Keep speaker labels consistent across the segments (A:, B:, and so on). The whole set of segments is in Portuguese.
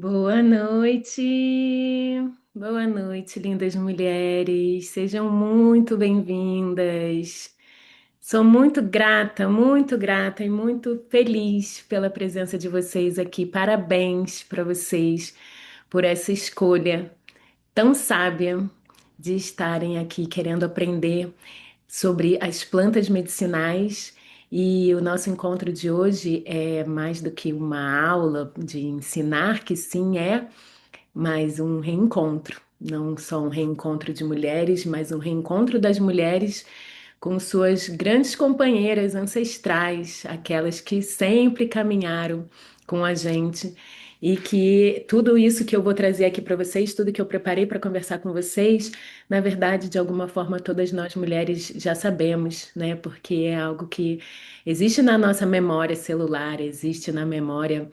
A: Boa noite, lindas mulheres. Sejam muito bem-vindas. Sou muito grata e muito feliz pela presença de vocês aqui. Parabéns para vocês por essa escolha tão sábia de estarem aqui querendo aprender sobre as plantas medicinais. E o nosso encontro de hoje é mais do que uma aula de ensinar, que sim é mais um reencontro. Não só um reencontro de mulheres, mas um reencontro das mulheres com suas grandes companheiras ancestrais, aquelas que sempre caminharam com a gente. E que tudo isso que eu vou trazer aqui para vocês, tudo que eu preparei para conversar com vocês, na verdade, de alguma forma, todas nós mulheres já sabemos, né? Porque é algo que existe na nossa memória celular, existe na memória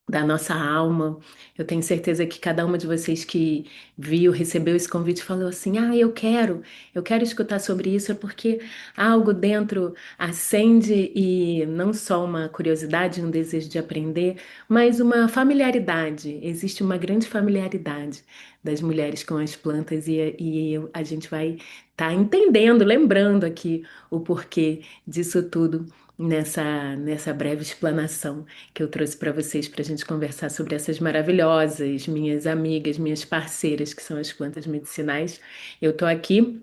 A: da nossa alma. Eu tenho certeza que cada uma de vocês que viu, recebeu esse convite, falou assim: Ah, eu quero escutar sobre isso, é porque algo dentro acende e não só uma curiosidade, um desejo de aprender, mas uma familiaridade. Existe uma grande familiaridade das mulheres com as plantas e a gente vai estar entendendo, lembrando aqui o porquê disso tudo nessa breve explanação que eu trouxe para vocês para a gente conversar sobre essas maravilhosas minhas amigas, minhas parceiras, que são as plantas medicinais. Eu estou aqui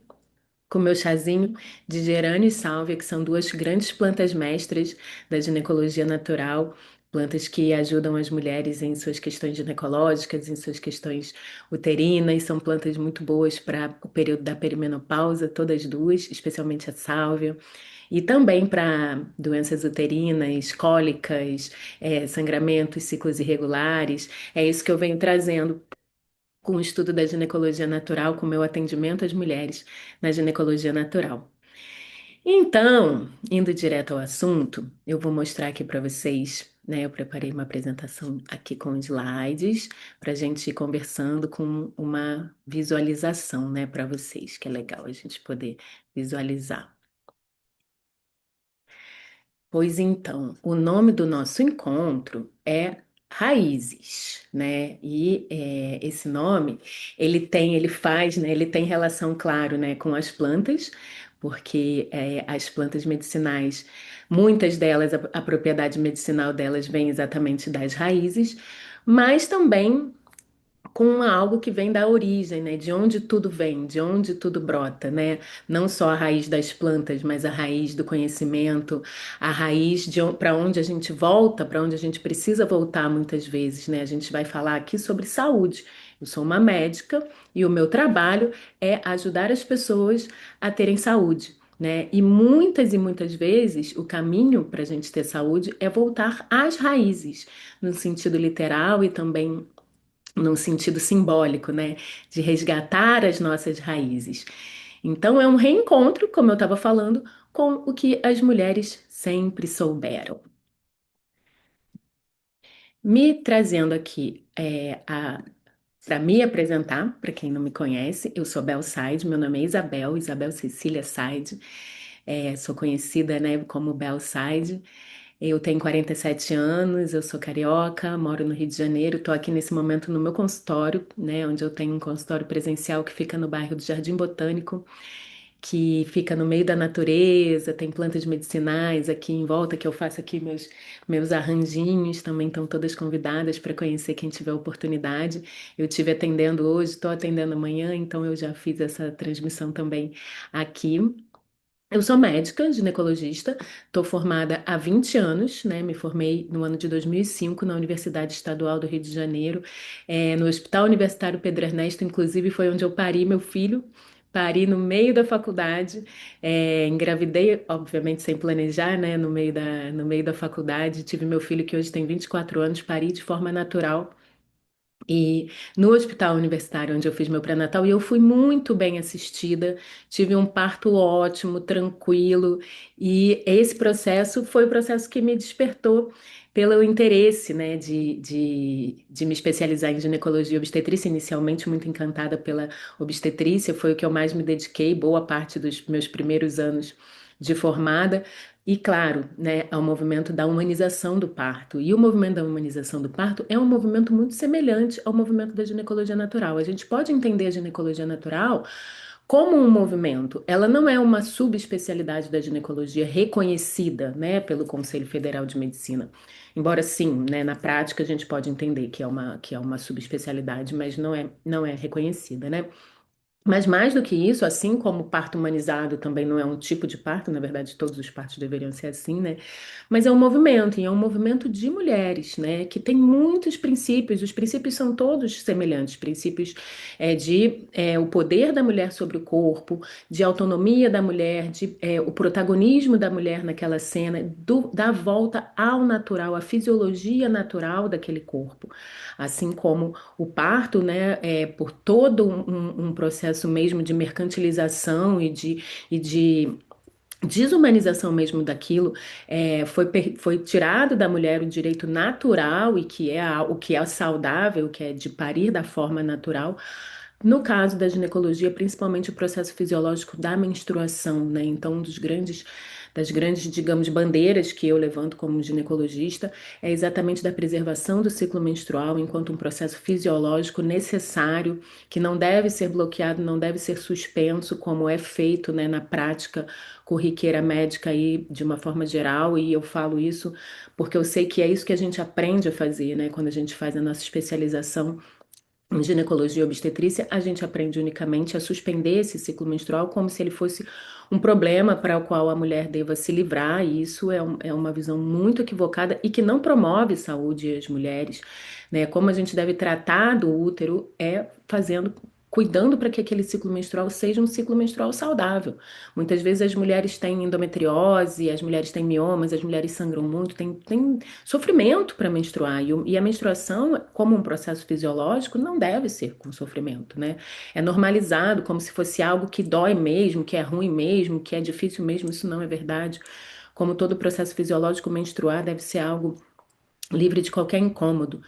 A: com meu chazinho de gerânio e sálvia, que são duas grandes plantas mestras da ginecologia natural. Plantas que ajudam as mulheres em suas questões ginecológicas, em suas questões uterinas, são plantas muito boas para o período da perimenopausa, todas duas, especialmente a sálvia. E também para doenças uterinas, cólicas, sangramentos, ciclos irregulares. É isso que eu venho trazendo com o estudo da ginecologia natural, com o meu atendimento às mulheres na ginecologia natural. Então, indo direto ao assunto, eu vou mostrar aqui para vocês, né? Eu preparei uma apresentação aqui com slides para a gente ir conversando com uma visualização, né, para vocês, que é legal a gente poder visualizar. Pois então, o nome do nosso encontro é Raízes, né? Esse nome, ele faz, né? Ele tem relação, claro, né, com as plantas, porque as plantas medicinais, muitas delas, a propriedade medicinal delas vem exatamente das raízes, mas também com algo que vem da origem, né? De onde tudo vem, de onde tudo brota, né? Não só a raiz das plantas, mas a raiz do conhecimento, a raiz de para onde a gente volta, para onde a gente precisa voltar muitas vezes, né? A gente vai falar aqui sobre saúde. Eu sou uma médica e o meu trabalho é ajudar as pessoas a terem saúde. Né? E muitas vezes o caminho para a gente ter saúde é voltar às raízes, no sentido literal e também num sentido simbólico, né, de resgatar as nossas raízes. Então é um reencontro, como eu estava falando, com o que as mulheres sempre souberam. Me trazendo aqui para me apresentar, para quem não me conhece, eu sou Bel Said, meu nome é Isabel, Isabel Cecília Said, sou conhecida, né, como Bel Said. Eu tenho 47 anos, eu sou carioca, moro no Rio de Janeiro, estou aqui nesse momento no meu consultório, né, onde eu tenho um consultório presencial que fica no bairro do Jardim Botânico, que fica no meio da natureza, tem plantas medicinais aqui em volta, que eu faço aqui meus arranjinhos, também estão todas convidadas para conhecer quem tiver oportunidade. Eu estive atendendo hoje, estou atendendo amanhã, então eu já fiz essa transmissão também aqui. Eu sou médica, ginecologista, estou formada há 20 anos, né? Me formei no ano de 2005 na Universidade Estadual do Rio de Janeiro, no Hospital Universitário Pedro Ernesto, inclusive foi onde eu pari meu filho. Pari no meio da faculdade, engravidei, obviamente sem planejar, né? No meio da faculdade, tive meu filho que hoje tem 24 anos, pari de forma natural. E no hospital universitário onde eu fiz meu pré-natal, e eu fui muito bem assistida, tive um parto ótimo, tranquilo, e esse processo foi o processo que me despertou pelo interesse, né, de me especializar em ginecologia e obstetrícia, inicialmente muito encantada pela obstetrícia, foi o que eu mais me dediquei, boa parte dos meus primeiros anos de formada. E claro, né, ao movimento da humanização do parto. E o movimento da humanização do parto é um movimento muito semelhante ao movimento da ginecologia natural. A gente pode entender a ginecologia natural como um movimento. Ela não é uma subespecialidade da ginecologia reconhecida, né, pelo Conselho Federal de Medicina. Embora sim, né, na prática a gente pode entender que é uma subespecialidade, mas não é reconhecida, né? Mas mais do que isso, assim como o parto humanizado também não é um tipo de parto, na verdade todos os partos deveriam ser assim, né? Mas é um movimento, e é um movimento de mulheres, né? Que tem muitos princípios, os princípios são todos semelhantes, princípios o poder da mulher sobre o corpo, de autonomia da mulher, o protagonismo da mulher naquela cena, da volta ao natural, à fisiologia natural daquele corpo. Assim como o parto, né, por todo um processo mesmo de mercantilização e de desumanização mesmo daquilo, foi tirado da mulher o direito natural e o que é saudável, que é de parir da forma natural. No caso da ginecologia, principalmente o processo fisiológico da menstruação, né? Então, das grandes, digamos, bandeiras que eu levanto como ginecologista é exatamente da preservação do ciclo menstrual enquanto um processo fisiológico necessário, que não deve ser bloqueado, não deve ser suspenso, como é feito, né, na prática corriqueira médica aí de uma forma geral, e eu falo isso porque eu sei que é isso que a gente aprende a fazer, né, quando a gente faz a nossa especialização em ginecologia e obstetrícia, a gente aprende unicamente a suspender esse ciclo menstrual como se ele fosse um problema para o qual a mulher deva se livrar, e isso é uma visão muito equivocada e que não promove saúde às mulheres, né? Como a gente deve tratar do útero é cuidando para que aquele ciclo menstrual seja um ciclo menstrual saudável. Muitas vezes as mulheres têm endometriose, as mulheres têm miomas, as mulheres sangram muito, tem sofrimento para menstruar. E a menstruação, como um processo fisiológico, não deve ser com sofrimento, né? É normalizado como se fosse algo que dói mesmo, que é ruim mesmo, que é difícil mesmo. Isso não é verdade. Como todo processo fisiológico, menstruar deve ser algo livre de qualquer incômodo.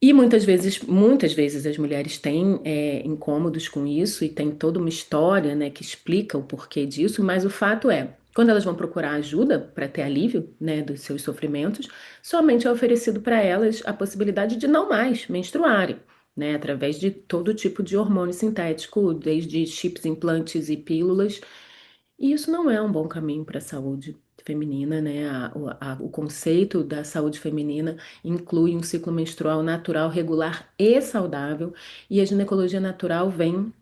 A: E muitas vezes as mulheres têm incômodos com isso e tem toda uma história, né, que explica o porquê disso, mas o fato é, quando elas vão procurar ajuda para ter alívio, né, dos seus sofrimentos, somente é oferecido para elas a possibilidade de não mais menstruarem, né, através de todo tipo de hormônio sintético, desde chips, implantes e pílulas, e isso não é um bom caminho para a saúde feminina, né? O conceito da saúde feminina inclui um ciclo menstrual natural, regular e saudável, e a ginecologia natural vem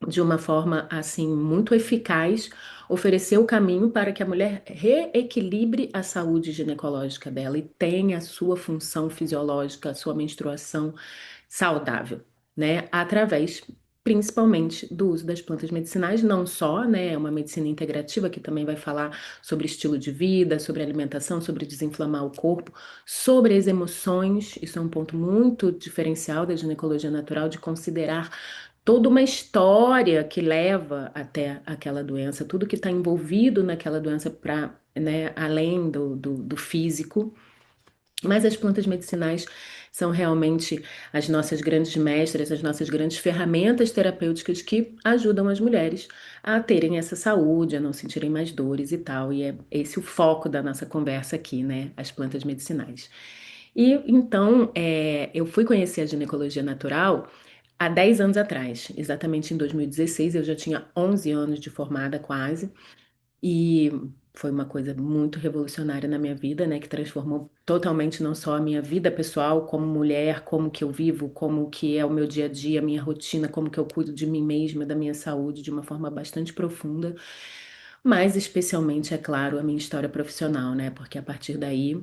A: de uma forma assim muito eficaz oferecer o caminho para que a mulher reequilibre a saúde ginecológica dela e tenha a sua função fisiológica, a sua menstruação saudável, né? Através principalmente do uso das plantas medicinais, não só, né? É uma medicina integrativa que também vai falar sobre estilo de vida, sobre alimentação, sobre desinflamar o corpo, sobre as emoções. Isso é um ponto muito diferencial da ginecologia natural, de considerar toda uma história que leva até aquela doença, tudo que está envolvido naquela doença para, né, além do físico. Mas as plantas medicinais são realmente as nossas grandes mestras, as nossas grandes ferramentas terapêuticas que ajudam as mulheres a terem essa saúde, a não sentirem mais dores e tal. E é esse o foco da nossa conversa aqui, né? As plantas medicinais. E então, eu fui conhecer a ginecologia natural há 10 anos atrás, exatamente em 2016, eu já tinha 11 anos de formada quase. E foi uma coisa muito revolucionária na minha vida, né, que transformou totalmente não só a minha vida pessoal, como mulher, como que eu vivo, como que é o meu dia a dia, a minha rotina, como que eu cuido de mim mesma, da minha saúde de uma forma bastante profunda, mas especialmente, é claro, a minha história profissional, né, porque a partir daí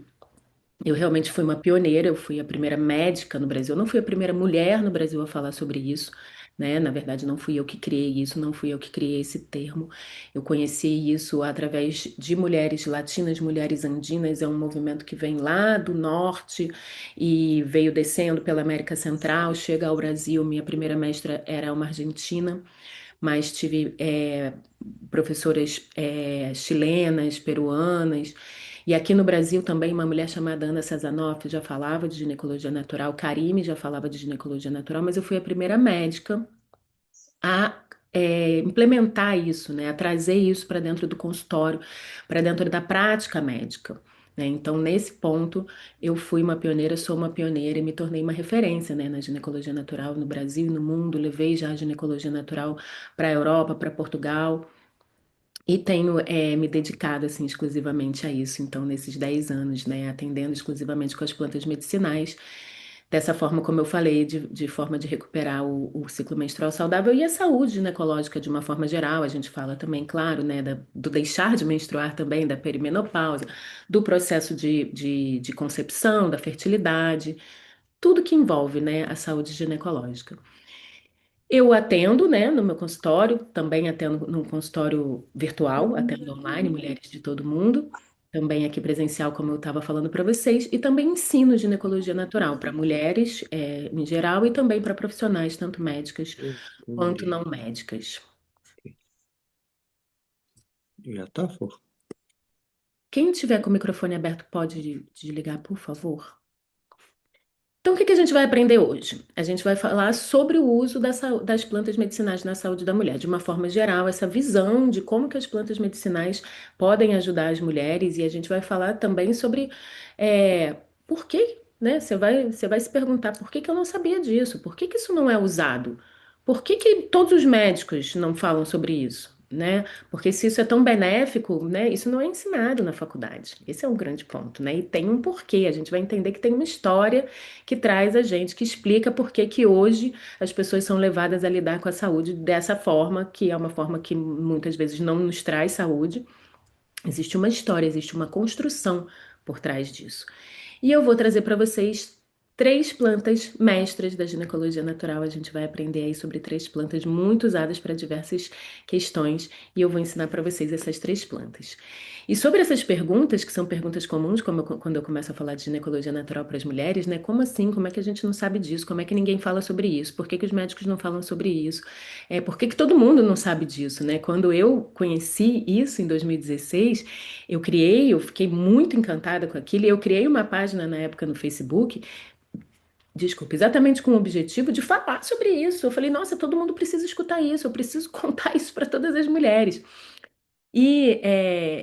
A: eu realmente fui uma pioneira, eu fui a primeira médica no Brasil, eu não fui a primeira mulher no Brasil a falar sobre isso, né? Na verdade, não fui eu que criei isso, não fui eu que criei esse termo. Eu conheci isso através de mulheres latinas, mulheres andinas, é um movimento que vem lá do norte e veio descendo pela América Central, chega ao Brasil. Minha primeira mestra era uma argentina, mas tive professoras chilenas, peruanas. E aqui no Brasil também uma mulher chamada Ana Sazanoff já falava de ginecologia natural, Karime já falava de ginecologia natural, mas eu fui a primeira médica a implementar isso, né, a trazer isso para dentro do consultório, para dentro da prática médica. Né? Então, nesse ponto, eu fui uma pioneira, sou uma pioneira e me tornei uma referência, né, na ginecologia natural no Brasil e no mundo. Levei já a ginecologia natural para a Europa, para Portugal. E tenho me dedicado assim exclusivamente a isso, então, nesses 10 anos, né, atendendo exclusivamente com as plantas medicinais, dessa forma, como eu falei, de forma de recuperar o ciclo menstrual saudável e a saúde ginecológica de uma forma geral. A gente fala também, claro, né, do deixar de menstruar também, da perimenopausa, do processo de concepção, da fertilidade, tudo que envolve, né, a saúde ginecológica. Eu atendo, né, no meu consultório, também atendo num consultório virtual, atendo online, mulheres de todo mundo, também aqui presencial, como eu estava falando para vocês, e também ensino ginecologia natural para mulheres, em geral, e também para profissionais, tanto médicas quanto
B: Entendi.
A: não médicas.
B: Já tá, fofo?
A: Quem tiver com o microfone aberto pode desligar, por favor? Então, o que que a gente vai aprender hoje? A gente vai falar sobre o uso das plantas medicinais na saúde da mulher, de uma forma geral, essa visão de como que as plantas medicinais podem ajudar as mulheres, e a gente vai falar também sobre por que, né? Você vai se perguntar por que que eu não sabia disso? Por que que isso não é usado? Por que que todos os médicos não falam sobre isso? Né? Porque se isso é tão benéfico, né, isso não é ensinado na faculdade. Esse é um grande ponto, né? E tem um porquê. A gente vai entender que tem uma história que traz a gente, que explica por que que hoje as pessoas são levadas a lidar com a saúde dessa forma, que é uma forma que muitas vezes não nos traz saúde. Existe uma história, existe uma construção por trás disso. E eu vou trazer para vocês três plantas mestras da ginecologia natural. A gente vai aprender aí sobre três plantas muito usadas para diversas questões e eu vou ensinar para vocês essas três plantas. E sobre essas perguntas, que são perguntas comuns, quando eu começo a falar de ginecologia natural para as mulheres, né? Como assim? Como é que a gente não sabe disso? Como é que ninguém fala sobre isso? Por que que os médicos não falam sobre isso? Por que que todo mundo não sabe disso, né? Quando eu conheci isso em 2016, eu fiquei muito encantada com aquilo, e eu criei uma página na época no Facebook, desculpa, exatamente com o objetivo de falar sobre isso. Eu falei, nossa, todo mundo precisa escutar isso, eu preciso contar isso para todas as mulheres. E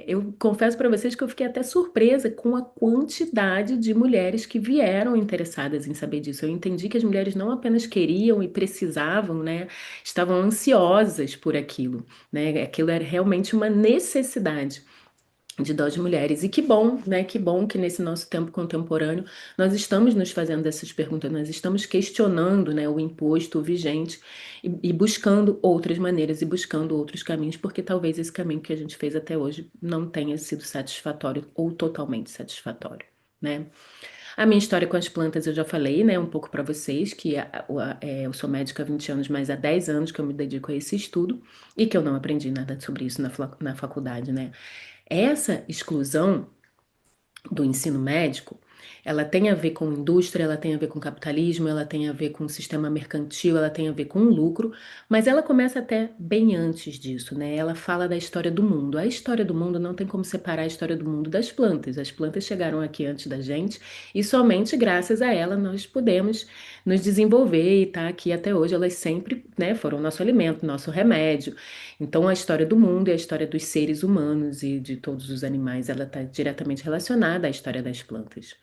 A: eu confesso para vocês que eu fiquei até surpresa com a quantidade de mulheres que vieram interessadas em saber disso. Eu entendi que as mulheres não apenas queriam e precisavam, né, estavam ansiosas por aquilo, né? Aquilo era realmente uma necessidade de nós mulheres. E que bom, né? Que bom que nesse nosso tempo contemporâneo nós estamos nos fazendo essas perguntas, nós estamos questionando, né, o imposto, o vigente, e buscando outras maneiras e buscando outros caminhos, porque talvez esse caminho que a gente fez até hoje não tenha sido satisfatório ou totalmente satisfatório. Né? A minha história com as plantas eu já falei, né, um pouco para vocês, que eu sou médica há 20 anos, mas há 10 anos que eu me dedico a esse estudo e que eu não aprendi nada sobre isso na faculdade, né? Essa exclusão do ensino médico, ela tem a ver com indústria, ela tem a ver com capitalismo, ela tem a ver com o sistema mercantil, ela tem a ver com o lucro, mas ela começa até bem antes disso, né? Ela fala da história do mundo. A história do mundo não tem como separar a história do mundo das plantas. As plantas chegaram aqui antes da gente e somente graças a ela nós podemos nos desenvolver e estar aqui até hoje. Elas sempre, né, foram nosso alimento, nosso remédio. Então, a história do mundo e a história dos seres humanos e de todos os animais, ela está diretamente relacionada à história das plantas.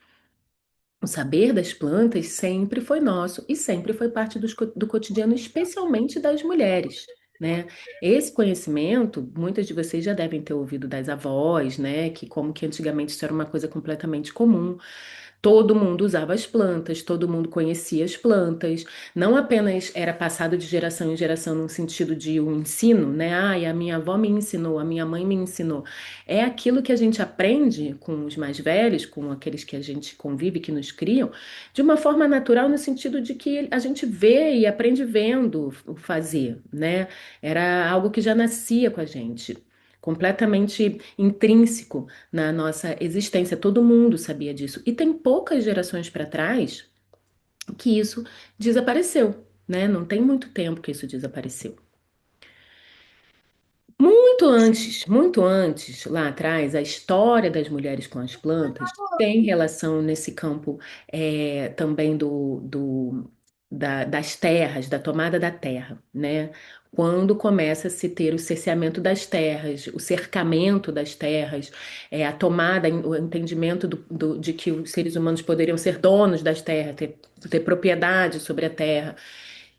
A: O saber das plantas sempre foi nosso e sempre foi parte do cotidiano, especialmente das mulheres, né? Esse conhecimento, muitas de vocês já devem ter ouvido das avós, né? Que como que antigamente isso era uma coisa completamente comum. Todo mundo usava as plantas, todo mundo conhecia as plantas, não apenas era passado de geração em geração no sentido de um ensino, né? Ai, a minha avó me ensinou, a minha mãe me ensinou. É aquilo que a gente aprende com os mais velhos, com aqueles que a gente convive, que nos criam, de uma forma natural, no sentido de que a gente vê e aprende vendo o fazer, né? Era algo que já nascia com a gente. Completamente intrínseco na nossa existência. Todo mundo sabia disso. E tem poucas gerações para trás que isso desapareceu, né? Não tem muito tempo que isso desapareceu. Muito antes, lá atrás, a história das mulheres com as plantas tem relação nesse campo também das terras, da tomada da terra, né? quando começa a se ter o cerceamento das terras, o cercamento das terras, a tomada, o entendimento de que os seres humanos poderiam ser donos das terras, ter propriedade sobre a terra.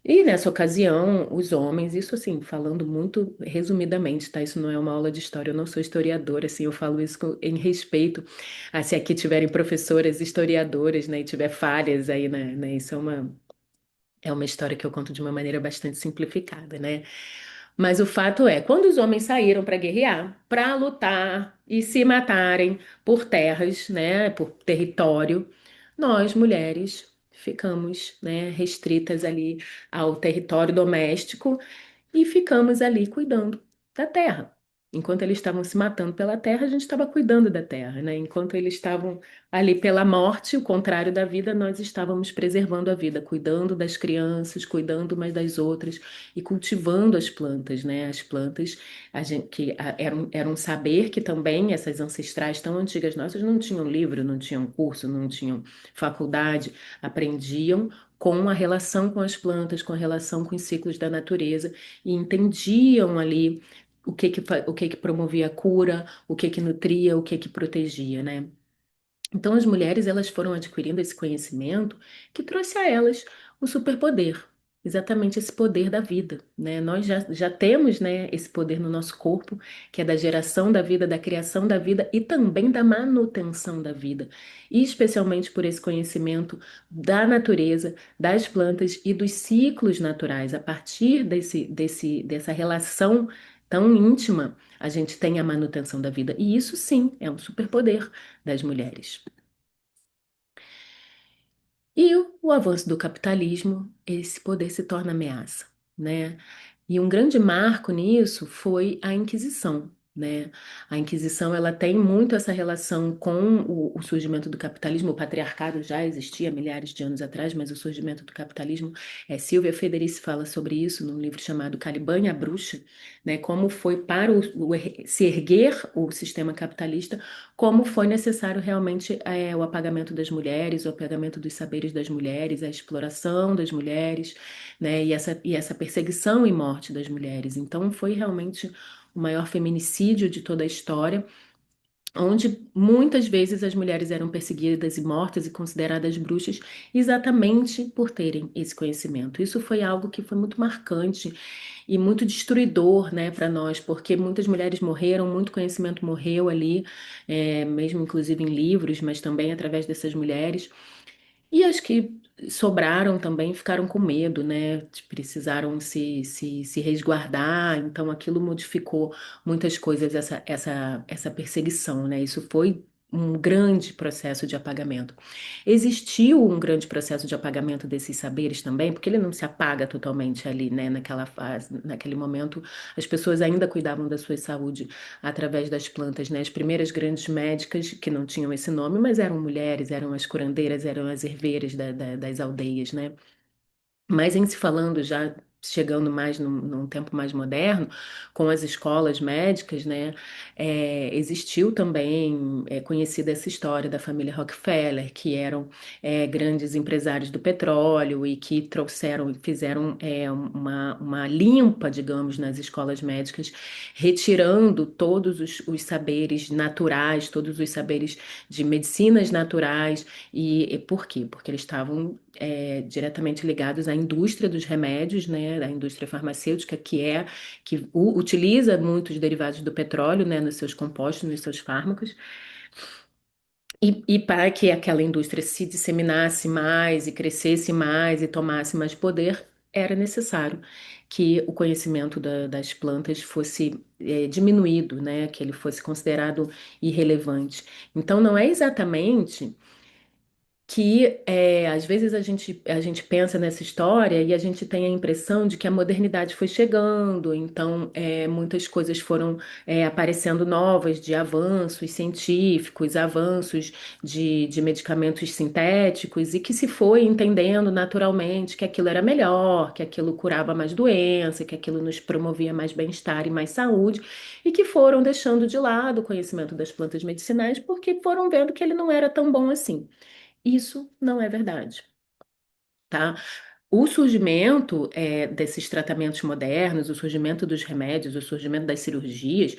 A: E nessa ocasião, os homens, isso assim, falando muito resumidamente, tá? Isso não é uma aula de história, eu não sou historiadora, assim, eu falo isso em respeito a se aqui tiverem professoras historiadoras, né, e tiver falhas aí, né, isso é uma história que eu conto de uma maneira bastante simplificada, né? Mas o fato é, quando os homens saíram para guerrear, para lutar e se matarem por terras, né, por território, nós, mulheres, ficamos, né, restritas ali ao território doméstico e ficamos ali cuidando da terra. Enquanto eles estavam se matando pela terra, a gente estava cuidando da terra, né? Enquanto eles estavam ali pela morte, o contrário da vida, nós estávamos preservando a vida, cuidando das crianças, cuidando umas das outras e cultivando as plantas, né? As plantas, era um saber que também essas ancestrais tão antigas nossas não tinham livro, não tinham curso, não tinham faculdade, aprendiam com a relação com as plantas, com a relação com os ciclos da natureza e entendiam ali o que que promovia a cura, o que nutria, o que protegia, né? Então, as mulheres elas foram adquirindo esse conhecimento que trouxe a elas o superpoder, exatamente esse poder da vida, né? Nós já temos, né, esse poder no nosso corpo, que é da geração da vida, da criação da vida e também da manutenção da vida, e especialmente por esse conhecimento da natureza, das plantas e dos ciclos naturais. A partir dessa relação tão íntima, a gente tem a manutenção da vida, e isso sim é um superpoder das mulheres. E o avanço do capitalismo, esse poder se torna ameaça, né? E um grande marco nisso foi a Inquisição, né? A Inquisição, ela tem muito essa relação com o surgimento do capitalismo. O patriarcado já existia há milhares de anos atrás, mas o surgimento do capitalismo, Silvia Federici fala sobre isso num livro chamado Caliban e a Bruxa, né? Como foi para se erguer o sistema capitalista, como foi necessário realmente o apagamento das mulheres, o apagamento dos saberes das mulheres, a exploração das mulheres, né, e essa perseguição e morte das mulheres. Então, foi realmente o maior feminicídio de toda a história, onde muitas vezes as mulheres eram perseguidas e mortas e consideradas bruxas exatamente por terem esse conhecimento. Isso foi algo que foi muito marcante e muito destruidor, né, para nós, porque muitas mulheres morreram, muito conhecimento morreu ali, mesmo inclusive em livros, mas também através dessas mulheres. E as que sobraram também ficaram com medo, né? Precisaram se resguardar, então aquilo modificou muitas coisas, essa perseguição, né? Isso foi um grande processo de apagamento. Existiu um grande processo de apagamento desses saberes também, porque ele não se apaga totalmente ali, né? Naquela fase, naquele momento, as pessoas ainda cuidavam da sua saúde através das plantas, né? As primeiras grandes médicas, que não tinham esse nome, mas eram mulheres, eram as curandeiras, eram as herveiras das aldeias, né? Mas em se falando já chegando mais num tempo mais moderno, com as escolas médicas, né, existiu também, conhecida essa história da família Rockefeller, que eram grandes empresários do petróleo e que trouxeram, fizeram uma limpa, digamos, nas escolas médicas, retirando todos os saberes naturais, todos os saberes de medicinas naturais. E por quê? Porque eles estavam diretamente ligados à indústria dos remédios, né, da indústria farmacêutica, que utiliza muitos derivados do petróleo, né, nos seus compostos, nos seus fármacos, e para que aquela indústria se disseminasse mais e crescesse mais e tomasse mais poder, era necessário que o conhecimento das plantas fosse diminuído, né, que ele fosse considerado irrelevante. Então, não é exatamente que às vezes a gente pensa nessa história e a gente tem a impressão de que a modernidade foi chegando, então muitas coisas foram aparecendo novas de avanços científicos, avanços de medicamentos sintéticos, e que se foi entendendo naturalmente que aquilo era melhor, que aquilo curava mais doença, que aquilo nos promovia mais bem-estar e mais saúde, e que foram deixando de lado o conhecimento das plantas medicinais porque foram vendo que ele não era tão bom assim. Isso não é verdade, tá? O surgimento desses tratamentos modernos, o surgimento dos remédios, o surgimento das cirurgias,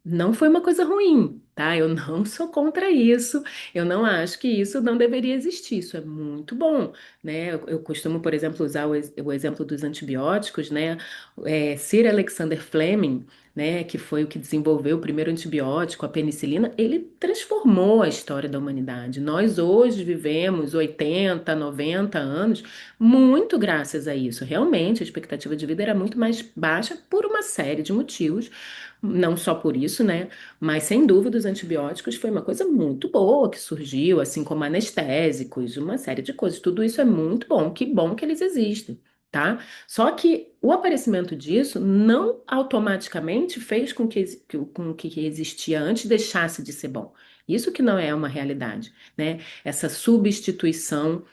A: não foi uma coisa ruim, tá? Eu não sou contra isso. Eu não acho que isso não deveria existir. Isso é muito bom, né? Eu costumo, por exemplo, usar o exemplo dos antibióticos, né? Sir Alexander Fleming, né? Que foi o que desenvolveu o primeiro antibiótico, a penicilina. Ele transformou a história da humanidade. Nós hoje vivemos 80, 90 anos muito graças a isso. Realmente, a expectativa de vida era muito mais baixa por uma série de motivos, não só por isso, né? Mas sem dúvida, os antibióticos foi uma coisa muito boa que surgiu, assim como anestésicos, uma série de coisas. Tudo isso é muito bom, que bom que eles existem. Tá? Só que o aparecimento disso não automaticamente fez com que existia antes deixasse de ser bom. Isso que não é uma realidade, né? Essa substituição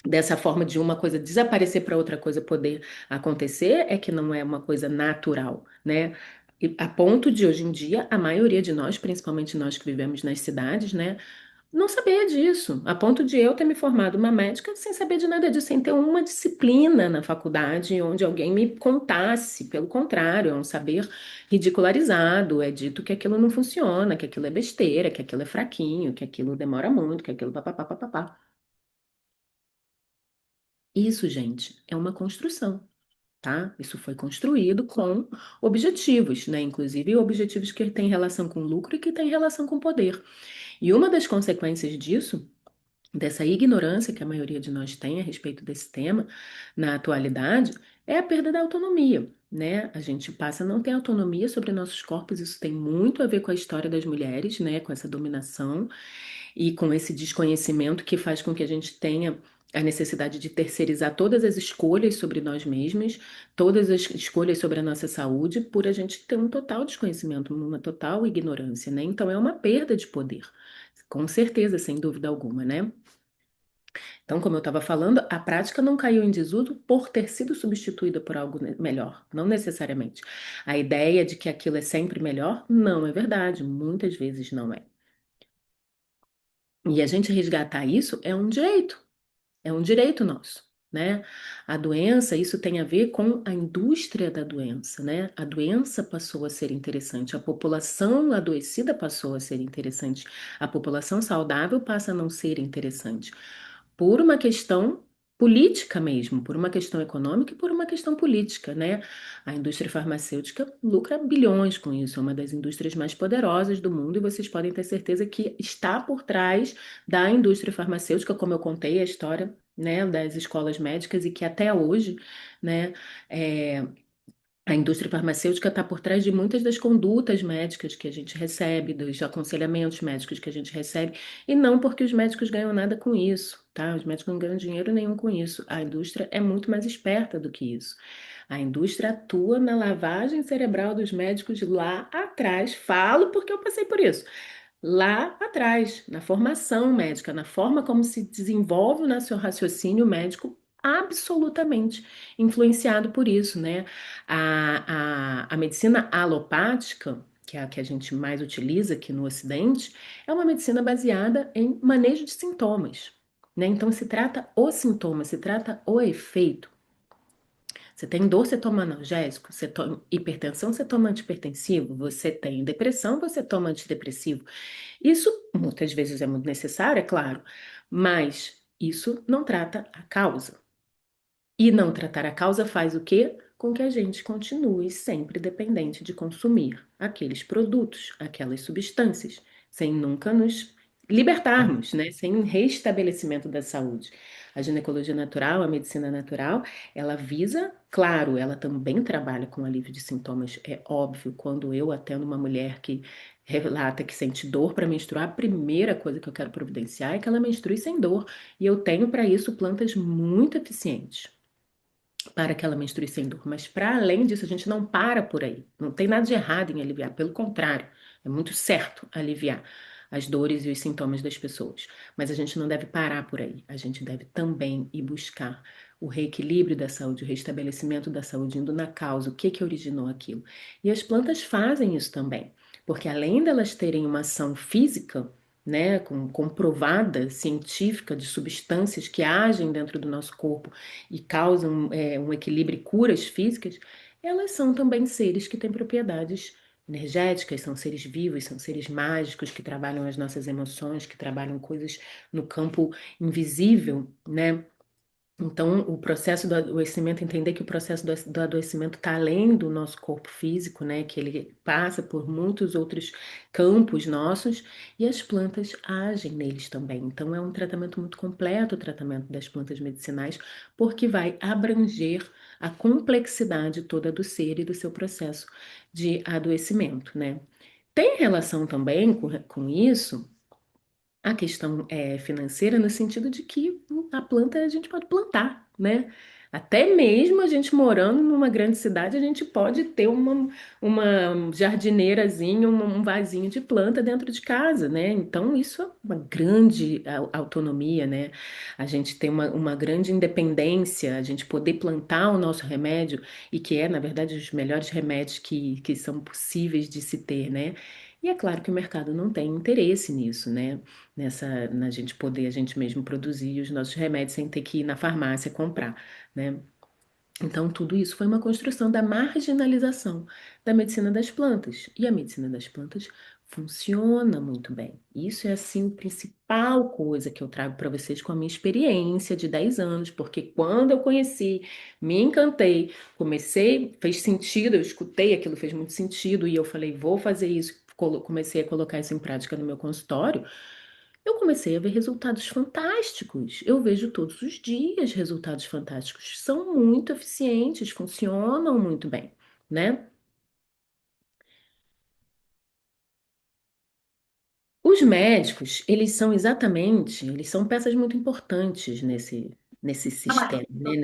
A: dessa forma de uma coisa desaparecer para outra coisa poder acontecer é que não é uma coisa natural, né? E a ponto de hoje em dia a maioria de nós, principalmente nós que vivemos nas cidades, né, não saber disso. A ponto de eu ter me formado uma médica sem saber de nada disso, sem ter uma disciplina na faculdade onde alguém me contasse. Pelo contrário, é um saber ridicularizado. É dito que aquilo não funciona, que aquilo é besteira, que aquilo é fraquinho, que aquilo demora muito, que aquilo papapá, papapá. Isso, gente, é uma construção, tá? Isso foi construído com objetivos, né? Inclusive objetivos que têm relação com lucro e que têm relação com poder. E uma das consequências disso, dessa ignorância que a maioria de nós tem a respeito desse tema na atualidade, é a perda da autonomia. Né? A gente passa a não ter autonomia sobre nossos corpos, isso tem muito a ver com a história das mulheres, né? Com essa dominação e com esse desconhecimento que faz com que a gente tenha a necessidade de terceirizar todas as escolhas sobre nós mesmos, todas as escolhas sobre a nossa saúde, por a gente ter um total desconhecimento, uma total ignorância, né? Então é uma perda de poder, com certeza, sem dúvida alguma, né? Então, como eu estava falando, a prática não caiu em desuso por ter sido substituída por algo melhor, não necessariamente. A ideia de que aquilo é sempre melhor não é verdade, muitas vezes não é. E a gente resgatar isso é um direito nosso, né? A doença, isso tem a ver com a indústria da doença, né? A doença passou a ser interessante, a população adoecida passou a ser interessante, a população saudável passa a não ser interessante por uma questão política mesmo, por uma questão econômica e por uma questão política, né? A indústria farmacêutica lucra bilhões com isso, é uma das indústrias mais poderosas do mundo e vocês podem ter certeza que está por trás da indústria farmacêutica, como eu contei a história, né, das escolas médicas e que até hoje, né, é, a indústria farmacêutica está por trás de muitas das condutas médicas que a gente recebe, dos aconselhamentos médicos que a gente recebe, e não porque os médicos ganham nada com isso, tá? Os médicos não ganham dinheiro nenhum com isso. A indústria é muito mais esperta do que isso. A indústria atua na lavagem cerebral dos médicos lá atrás. Falo porque eu passei por isso lá atrás, na formação médica, na forma como se desenvolve o nosso raciocínio médico, absolutamente influenciado por isso, né? A medicina alopática, que é a que a gente mais utiliza aqui no Ocidente, é uma medicina baseada em manejo de sintomas, né? Então se trata o sintoma, se trata o efeito. Você tem dor, você toma analgésico, você toma hipertensão, você toma antipertensivo, você tem depressão, você toma antidepressivo. Isso muitas vezes é muito necessário, é claro, mas isso não trata a causa. E não tratar a causa faz o quê? Com que a gente continue sempre dependente de consumir aqueles produtos, aquelas substâncias, sem nunca nos libertarmos, né? Sem um restabelecimento da saúde. A ginecologia natural, a medicina natural, ela visa, claro, ela também trabalha com alívio de sintomas. É óbvio, quando eu atendo uma mulher que relata que sente dor para menstruar, a primeira coisa que eu quero providenciar é que ela menstrue sem dor. E eu tenho para isso plantas muito eficientes para que ela menstrue sem dor. Mas para além disso, a gente não para por aí. Não tem nada de errado em aliviar, pelo contrário, é muito certo aliviar as dores e os sintomas das pessoas. Mas a gente não deve parar por aí. A gente deve também ir buscar o reequilíbrio da saúde, o restabelecimento da saúde, indo na causa, o que que originou aquilo. E as plantas fazem isso também, porque além delas terem uma ação física, né, comprovada científica de substâncias que agem dentro do nosso corpo e causam um equilíbrio e curas físicas, elas são também seres que têm propriedades energéticas, são seres vivos, são seres mágicos que trabalham as nossas emoções, que trabalham coisas no campo invisível, né? Então, o processo do adoecimento, entender que o processo do adoecimento está além do nosso corpo físico, né? Que ele passa por muitos outros campos nossos e as plantas agem neles também. Então, é um tratamento muito completo, o tratamento das plantas medicinais, porque vai abranger a complexidade toda do ser e do seu processo de adoecimento, né? Tem relação também com isso a questão é financeira no sentido de que a planta a gente pode plantar, né? Até mesmo a gente morando numa grande cidade, a gente pode ter uma jardineirazinha, um vasinho de planta dentro de casa, né? Então, isso é uma grande autonomia, né? A gente tem uma grande independência, a gente poder plantar o nosso remédio, e que é, na verdade, os melhores remédios que são possíveis de se ter, né? E é claro que o mercado não tem interesse nisso, né? Na gente poder a gente mesmo produzir os nossos remédios sem ter que ir na farmácia comprar, né? Então, tudo isso foi uma construção da marginalização da medicina das plantas. E a medicina das plantas funciona muito bem. Isso é, assim, a principal coisa que eu trago para vocês com a minha experiência de 10 anos, porque quando eu conheci, me encantei, comecei, fez sentido, eu escutei aquilo, fez muito sentido, e eu falei, vou fazer isso. Comecei a colocar isso em prática no meu consultório. Eu comecei a ver resultados fantásticos. Eu vejo todos os dias resultados fantásticos. São muito eficientes, funcionam muito bem, né? Os médicos, eles são peças muito importantes nesse sistema, né?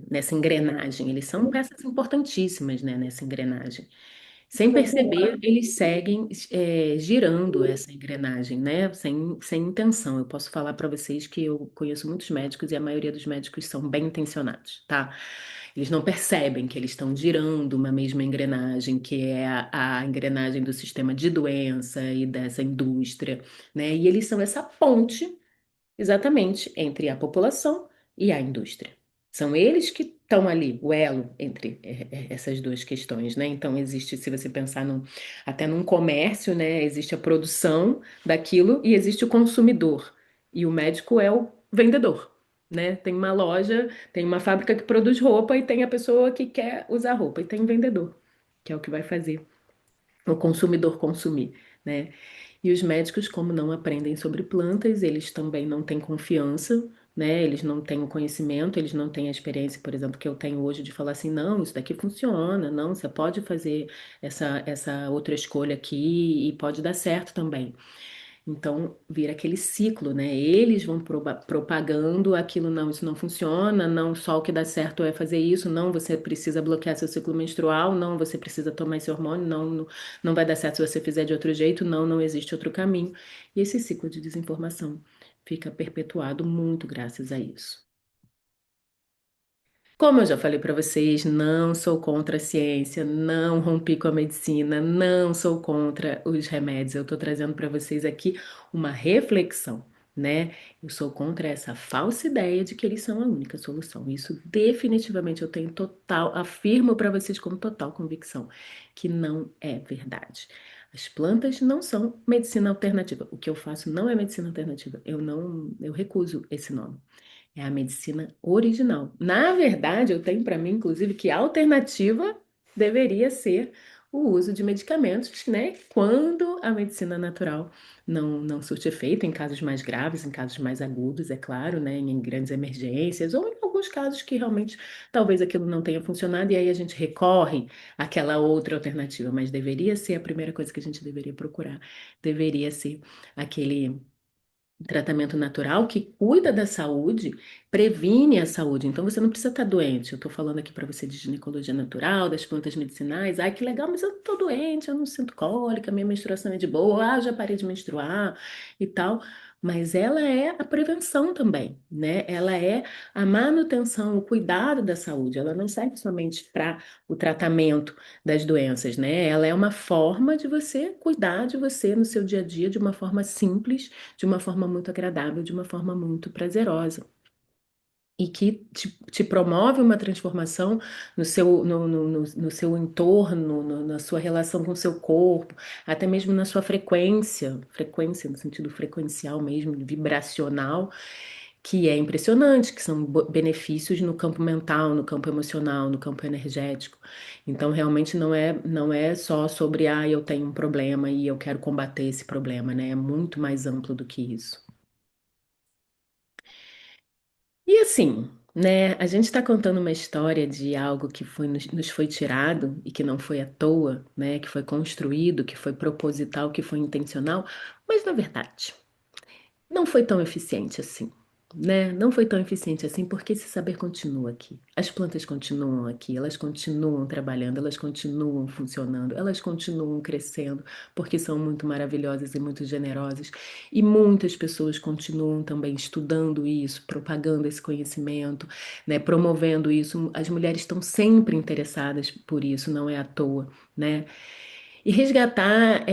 A: Nessa engrenagem. Eles são peças importantíssimas, né? Nessa engrenagem. Sem perceber, eles seguem girando essa engrenagem, né? Sem intenção. Eu posso falar para vocês que eu conheço muitos médicos e a maioria dos médicos são bem intencionados, tá? Eles não percebem que eles estão girando uma mesma engrenagem, que é a engrenagem do sistema de doença e dessa indústria, né? E eles são essa ponte exatamente entre a população e a indústria. São eles que estão ali, o elo entre essas duas questões, né? Então existe, se você pensar até num comércio, né? Existe a produção daquilo e existe o consumidor. E o médico é o vendedor, né? Tem uma loja, tem uma fábrica que produz roupa e tem a pessoa que quer usar roupa e tem o vendedor, que é o que vai fazer o consumidor consumir, né? E os médicos, como não aprendem sobre plantas, eles também não têm confiança, né? Eles não têm o conhecimento, eles não têm a experiência, por exemplo, que eu tenho hoje de falar assim, não, isso daqui funciona, não, você pode fazer essa outra escolha aqui e pode dar certo também. Então, vira aquele ciclo, né? Eles vão propagando aquilo, não, isso não funciona, não, só o que dá certo é fazer isso, não, você precisa bloquear seu ciclo menstrual, não, você precisa tomar esse hormônio, não, não, não vai dar certo se você fizer de outro jeito, não, não existe outro caminho. E esse ciclo de desinformação fica perpetuado muito graças a isso. Como eu já falei para vocês, não sou contra a ciência, não rompi com a medicina, não sou contra os remédios. Eu estou trazendo para vocês aqui uma reflexão, né? Eu sou contra essa falsa ideia de que eles são a única solução. Isso definitivamente eu tenho total, afirmo para vocês com total convicção que não é verdade. As plantas não são medicina alternativa. O que eu faço não é medicina alternativa. Eu recuso esse nome. É a medicina original. Na verdade, eu tenho para mim, inclusive, que a alternativa deveria ser o uso de medicamentos, né? Quando a medicina natural não surte efeito, em casos mais graves, em casos mais agudos, é claro, né? Em grandes emergências, ou em alguns casos que realmente talvez aquilo não tenha funcionado, e aí a gente recorre àquela outra alternativa, mas deveria ser a primeira coisa que a gente deveria procurar, deveria ser aquele tratamento natural que cuida da saúde, previne a saúde. Então você não precisa estar doente. Eu estou falando aqui para você de ginecologia natural, das plantas medicinais. Ai, que legal, mas eu não estou doente, eu não sinto cólica, minha menstruação é de boa, já parei de menstruar e tal. mas ela é a prevenção também, né? Ela é a manutenção, o cuidado da saúde. Ela não serve somente para o tratamento das doenças, né? Ela é uma forma de você cuidar de você no seu dia a dia de uma forma simples, de uma forma muito agradável, de uma forma muito prazerosa. E que te promove uma transformação no seu, no seu entorno, na sua relação com o seu corpo, até mesmo na sua frequência, frequência no sentido frequencial mesmo, vibracional, que é impressionante, que são benefícios no campo mental, no campo emocional, no campo energético. Então, realmente não é só sobre, eu tenho um problema e eu quero combater esse problema, né? É muito mais amplo do que isso. E assim, né, a gente está contando uma história de algo que nos foi tirado e que não foi à toa, né, que foi construído, que foi proposital, que foi intencional, mas na verdade não foi tão eficiente assim, né? Não foi tão eficiente assim porque esse saber continua aqui. As plantas continuam aqui, elas continuam trabalhando, elas continuam funcionando, elas continuam crescendo porque são muito maravilhosas e muito generosas. E muitas pessoas continuam também estudando isso, propagando esse conhecimento, né? Promovendo isso. As mulheres estão sempre interessadas por isso, não é à toa, né? E resgatar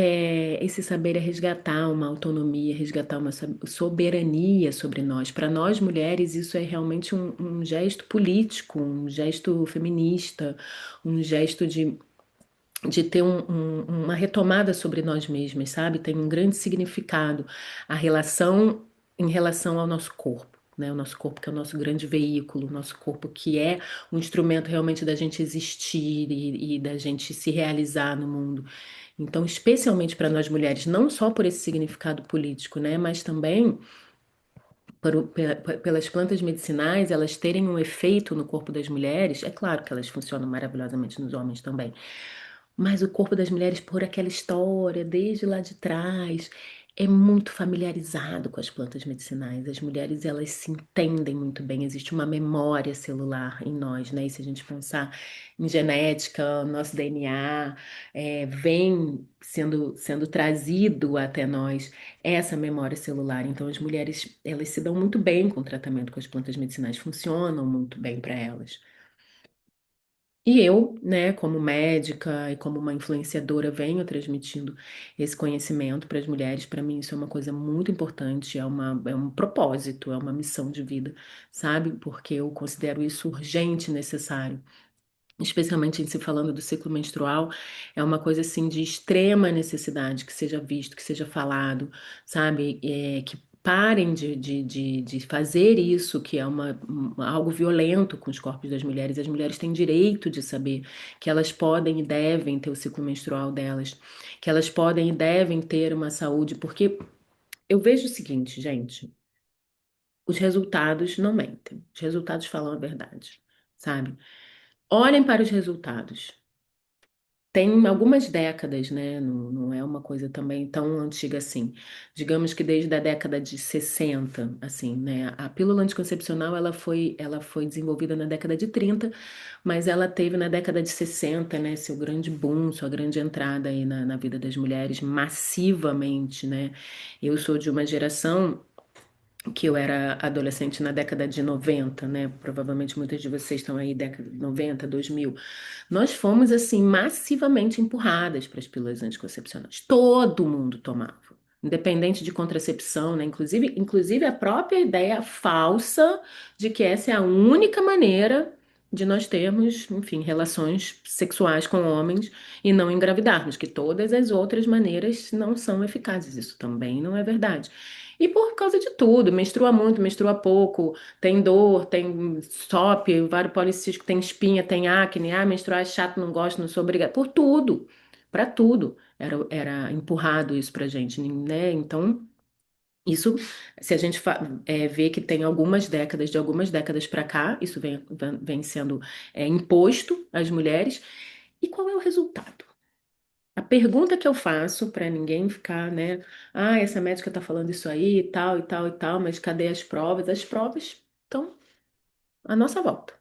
A: esse saber é resgatar uma autonomia, resgatar uma soberania sobre nós. Para nós mulheres, isso é realmente um gesto político, um gesto feminista, um gesto de ter uma retomada sobre nós mesmas, sabe? Tem um grande significado a relação em relação ao nosso corpo. Né, o nosso corpo que é o nosso grande veículo, o nosso corpo que é um instrumento realmente da gente existir e da gente se realizar no mundo. Então, especialmente para nós mulheres, não só por esse significado político, né, mas também pelas plantas medicinais, elas terem um efeito no corpo das mulheres. É claro que elas funcionam maravilhosamente nos homens também, mas o corpo das mulheres, por aquela história, desde lá de trás, é muito familiarizado com as plantas medicinais. As mulheres, elas se entendem muito bem. Existe uma memória celular em nós, né? E se a gente pensar em genética, nosso DNA vem sendo trazido até nós essa memória celular. Então, as mulheres, elas se dão muito bem com o tratamento com as plantas medicinais, funcionam muito bem para elas. E eu, né, como médica e como uma influenciadora, venho transmitindo esse conhecimento para as mulheres. Para mim, isso é uma coisa muito importante, é um propósito, é uma missão de vida, sabe? Porque eu considero isso urgente e necessário, especialmente em se falando do ciclo menstrual, é uma coisa assim de extrema necessidade que seja visto, que seja falado, sabe? Que parem de fazer isso, que é algo violento com os corpos das mulheres. As mulheres têm direito de saber que elas podem e devem ter o ciclo menstrual delas, que elas podem e devem ter uma saúde, porque eu vejo o seguinte, gente, os resultados não mentem, os resultados falam a verdade, sabe? Olhem para os resultados. Tem algumas décadas, né? Não é uma coisa também tão antiga assim. Digamos que desde a década de 60, assim, né? A pílula anticoncepcional ela foi desenvolvida na década de 30, mas ela teve na década de 60, né? Seu grande boom, sua grande entrada aí na vida das mulheres massivamente, né? Eu sou de uma geração que eu era adolescente na década de 90, né? Provavelmente muitas de vocês estão aí década de 90, 2000. Nós fomos assim massivamente empurradas para as pílulas anticoncepcionais. Todo mundo tomava, independente de contracepção, né? Inclusive a própria ideia falsa de que essa é a única maneira de nós termos, enfim, relações sexuais com homens e não engravidarmos, que todas as outras maneiras não são eficazes. Isso também não é verdade. E por causa de tudo, menstrua muito, menstrua pouco, tem dor, tem SOP, ovário policístico, tem espinha, tem acne, menstruar é chato, não gosto, não sou obrigada, por tudo, para tudo. Era empurrado isso pra gente, né? Então, isso, se a gente vê que tem de algumas décadas para cá, isso vem sendo imposto às mulheres. E qual é o resultado? A pergunta que eu faço para ninguém ficar, né? Essa médica tá falando isso aí, e tal, e tal, e tal, mas cadê as provas? As provas estão à nossa volta.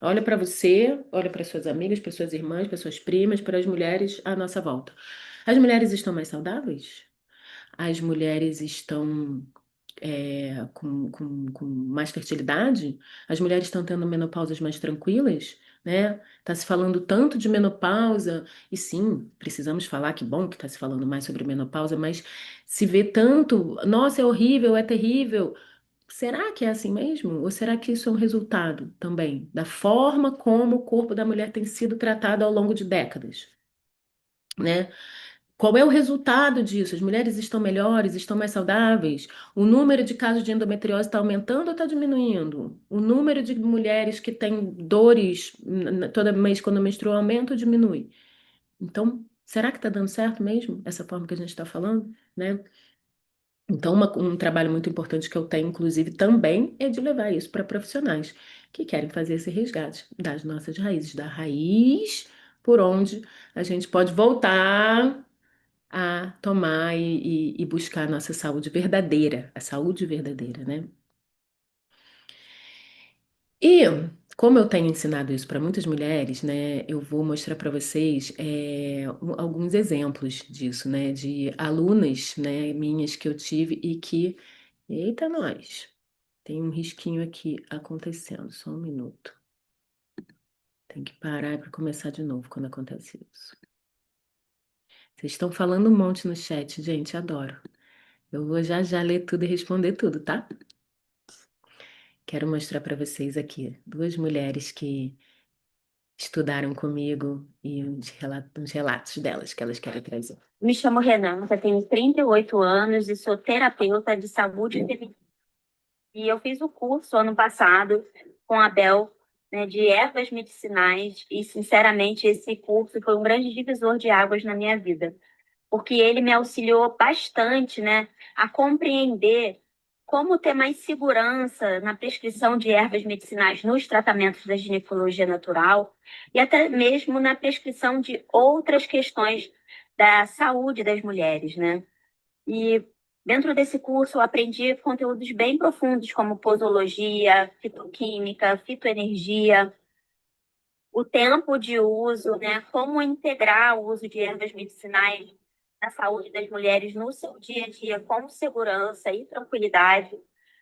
A: Olha para você, olha para suas amigas, para suas irmãs, para suas primas, para as mulheres à nossa volta. As mulheres estão mais saudáveis? As mulheres estão com mais fertilidade, as mulheres estão tendo menopausas mais tranquilas, né? Tá se falando tanto de menopausa, e sim, precisamos falar, que bom que está se falando mais sobre menopausa, mas se vê tanto, nossa, é horrível, é terrível. Será que é assim mesmo? Ou será que isso é um resultado também da forma como o corpo da mulher tem sido tratado ao longo de décadas, né? Qual é o resultado disso? As mulheres estão melhores, estão mais saudáveis? O número de casos de endometriose está aumentando ou está diminuindo? O número de mulheres que têm dores toda mês quando menstrua aumenta ou diminui? Então, será que está dando certo mesmo essa forma que a gente está falando, né? Então, um trabalho muito importante que eu tenho, inclusive, também é de levar isso para profissionais que querem fazer esse resgate das nossas raízes, da raiz por onde a gente pode voltar a tomar e buscar a nossa saúde verdadeira, a saúde verdadeira, né? E como eu tenho ensinado isso para muitas mulheres, né, eu vou mostrar para vocês alguns exemplos disso, né, de alunas, né, minhas que eu tive e que, eita, nós, tem um risquinho aqui acontecendo, só um minuto. Tem que parar para começar de novo quando acontece isso. Vocês estão falando um monte no chat, gente, adoro. Eu vou já já ler tudo e responder tudo, tá? Quero mostrar para vocês aqui duas mulheres que estudaram comigo e uns relatos delas que elas querem trazer.
C: Me chamo Renata, tenho 38 anos e sou terapeuta de saúde feminina. E eu fiz o curso ano passado com a Bel, né, de ervas medicinais e, sinceramente, esse curso foi um grande divisor de águas na minha vida, porque ele me auxiliou bastante, né, a compreender como ter mais segurança na prescrição de ervas medicinais nos tratamentos da ginecologia natural e até mesmo na prescrição de outras questões da saúde das mulheres, né? E dentro desse curso eu aprendi conteúdos bem profundos como posologia, fitoquímica, fitoenergia, o tempo de uso, né? Como integrar o uso de ervas medicinais na saúde das mulheres no seu dia a dia com segurança e tranquilidade.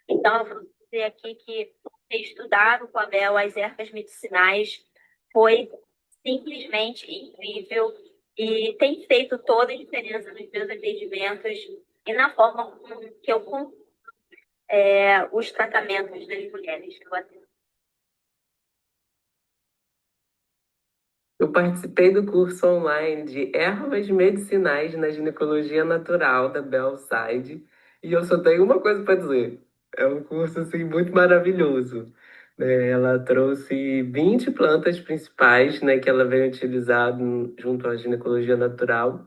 C: Então, eu vou dizer aqui que ter estudado com a Bel as ervas medicinais foi simplesmente incrível e tem feito toda a diferença nos meus atendimentos e na forma que eu concluo os tratamentos das mulheres que eu atendo.
D: Eu participei do curso online de Ervas Medicinais na Ginecologia Natural da Belside e eu só tenho uma coisa para dizer. É um curso assim muito maravilhoso. Né? Ela trouxe 20 plantas principais, né, que ela vem utilizando junto à ginecologia natural.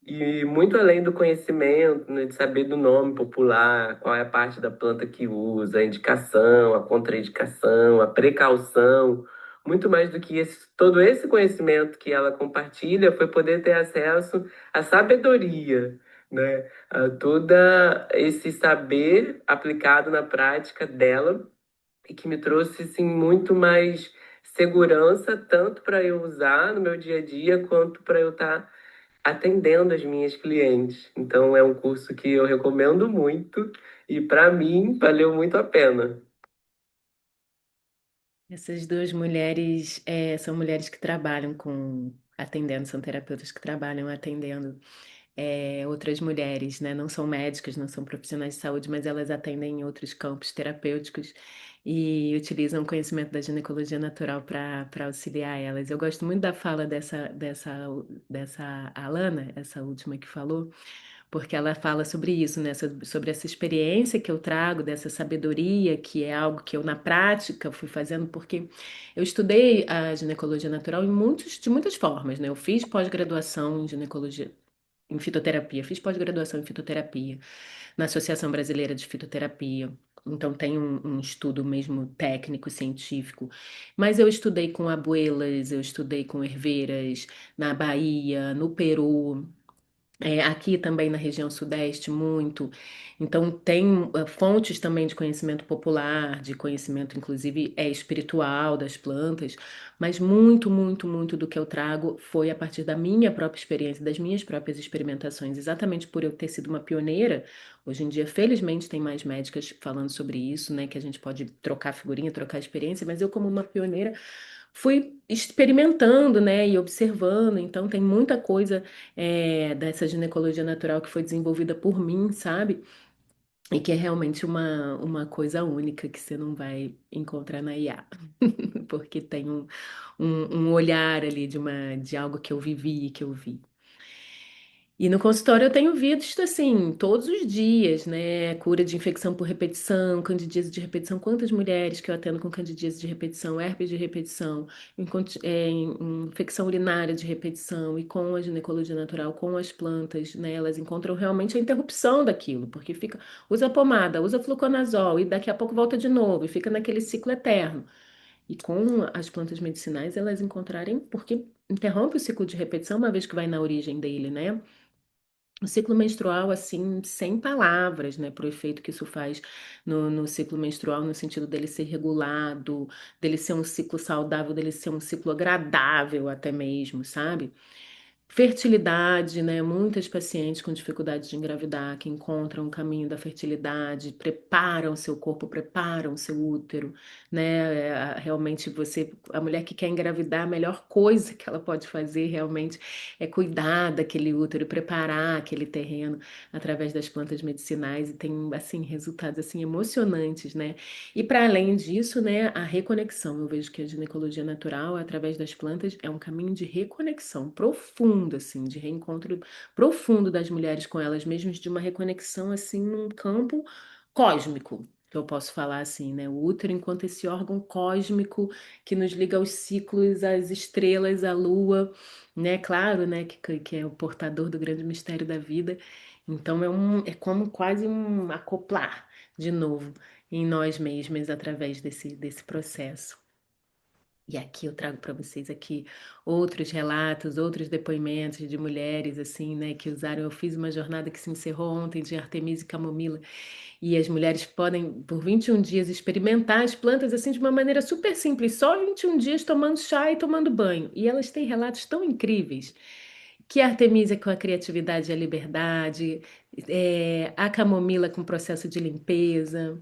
D: E muito além do conhecimento, né, de saber do nome popular, qual é a parte da planta que usa, a indicação, a contraindicação, a precaução, muito mais do que todo esse conhecimento que ela compartilha foi poder ter acesso à sabedoria, né, a todo esse saber aplicado na prática dela e que me trouxe assim, muito mais segurança, tanto para eu usar no meu dia a dia, quanto para eu estar atendendo as minhas clientes. Então é um curso que eu recomendo muito e para mim valeu muito a pena.
A: Essas duas mulheres são mulheres que trabalham com atendendo, são terapeutas que trabalham atendendo outras mulheres, né? Não são médicas, não são profissionais de saúde, mas elas atendem em outros campos terapêuticos e utilizam o conhecimento da ginecologia natural para auxiliar elas. Eu gosto muito da fala dessa Alana, essa última que falou, porque ela fala sobre isso, né? Sobre essa experiência que eu trago, dessa sabedoria, que é algo que eu, na prática, fui fazendo, porque eu estudei a ginecologia natural de muitas formas, né? Eu fiz pós-graduação em ginecologia, em fitoterapia, fiz pós-graduação em fitoterapia, na Associação Brasileira de Fitoterapia. Então, tem um estudo mesmo técnico, científico. Mas eu estudei com abuelas, eu estudei com herveiras na Bahia, no Peru. Aqui também na região sudeste, muito. Então, tem fontes também de conhecimento popular, de conhecimento, inclusive, espiritual das plantas, mas muito, muito, muito do que eu trago foi a partir da minha própria experiência, das minhas próprias experimentações, exatamente por eu ter sido uma pioneira. Hoje em dia, felizmente, tem mais médicas falando sobre isso, né, que a gente pode trocar figurinha, trocar experiência, mas eu, como uma pioneira, fui experimentando, né, e observando. Então, tem muita coisa dessa ginecologia natural que foi desenvolvida por mim, sabe? E que é realmente uma coisa única que você não vai encontrar na IA, porque tem um olhar ali de algo que eu vivi, que eu vi. E no consultório eu tenho visto assim, todos os dias, né? Cura de infecção por repetição, candidíase de repetição. Quantas mulheres que eu atendo com candidíase de repetição, herpes de repetição, infecção urinária de repetição e com a ginecologia natural, com as plantas, né? Elas encontram realmente a interrupção daquilo, porque fica, usa pomada, usa fluconazol e daqui a pouco volta de novo e fica naquele ciclo eterno. E com as plantas medicinais, elas encontrarem, porque interrompe o ciclo de repetição uma vez que vai na origem dele, né? O ciclo menstrual, assim, sem palavras, né, pro efeito que isso faz no ciclo menstrual, no sentido dele ser regulado, dele ser um ciclo saudável, dele ser um ciclo agradável até mesmo, sabe? Fertilidade, né? Muitas pacientes com dificuldade de engravidar que encontram o caminho da fertilidade, preparam o seu corpo, preparam o seu útero, né? Realmente a mulher que quer engravidar, a melhor coisa que ela pode fazer realmente é cuidar daquele útero, preparar aquele terreno através das plantas medicinais e tem assim resultados assim emocionantes, né? E para além disso, né, a reconexão. Eu vejo que a ginecologia natural, através das plantas, é um caminho de reconexão profundo, assim, de reencontro profundo das mulheres com elas mesmas, de uma reconexão, assim, num campo cósmico. Que eu posso falar assim, né? O útero, enquanto esse órgão cósmico que nos liga aos ciclos, às estrelas, à lua, né? Claro, né? Que é o portador do grande mistério da vida. Então é como quase um acoplar de novo em nós mesmas através desse processo. E aqui eu trago para vocês aqui outros relatos, outros depoimentos de mulheres assim, né, que usaram. Eu fiz uma jornada que se encerrou ontem de Artemisia e Camomila, e as mulheres podem por 21 dias experimentar as plantas assim de uma maneira super simples, só 21 dias tomando chá e tomando banho. E elas têm relatos tão incríveis que a Artemisia com a criatividade e a liberdade, a camomila com o processo de limpeza.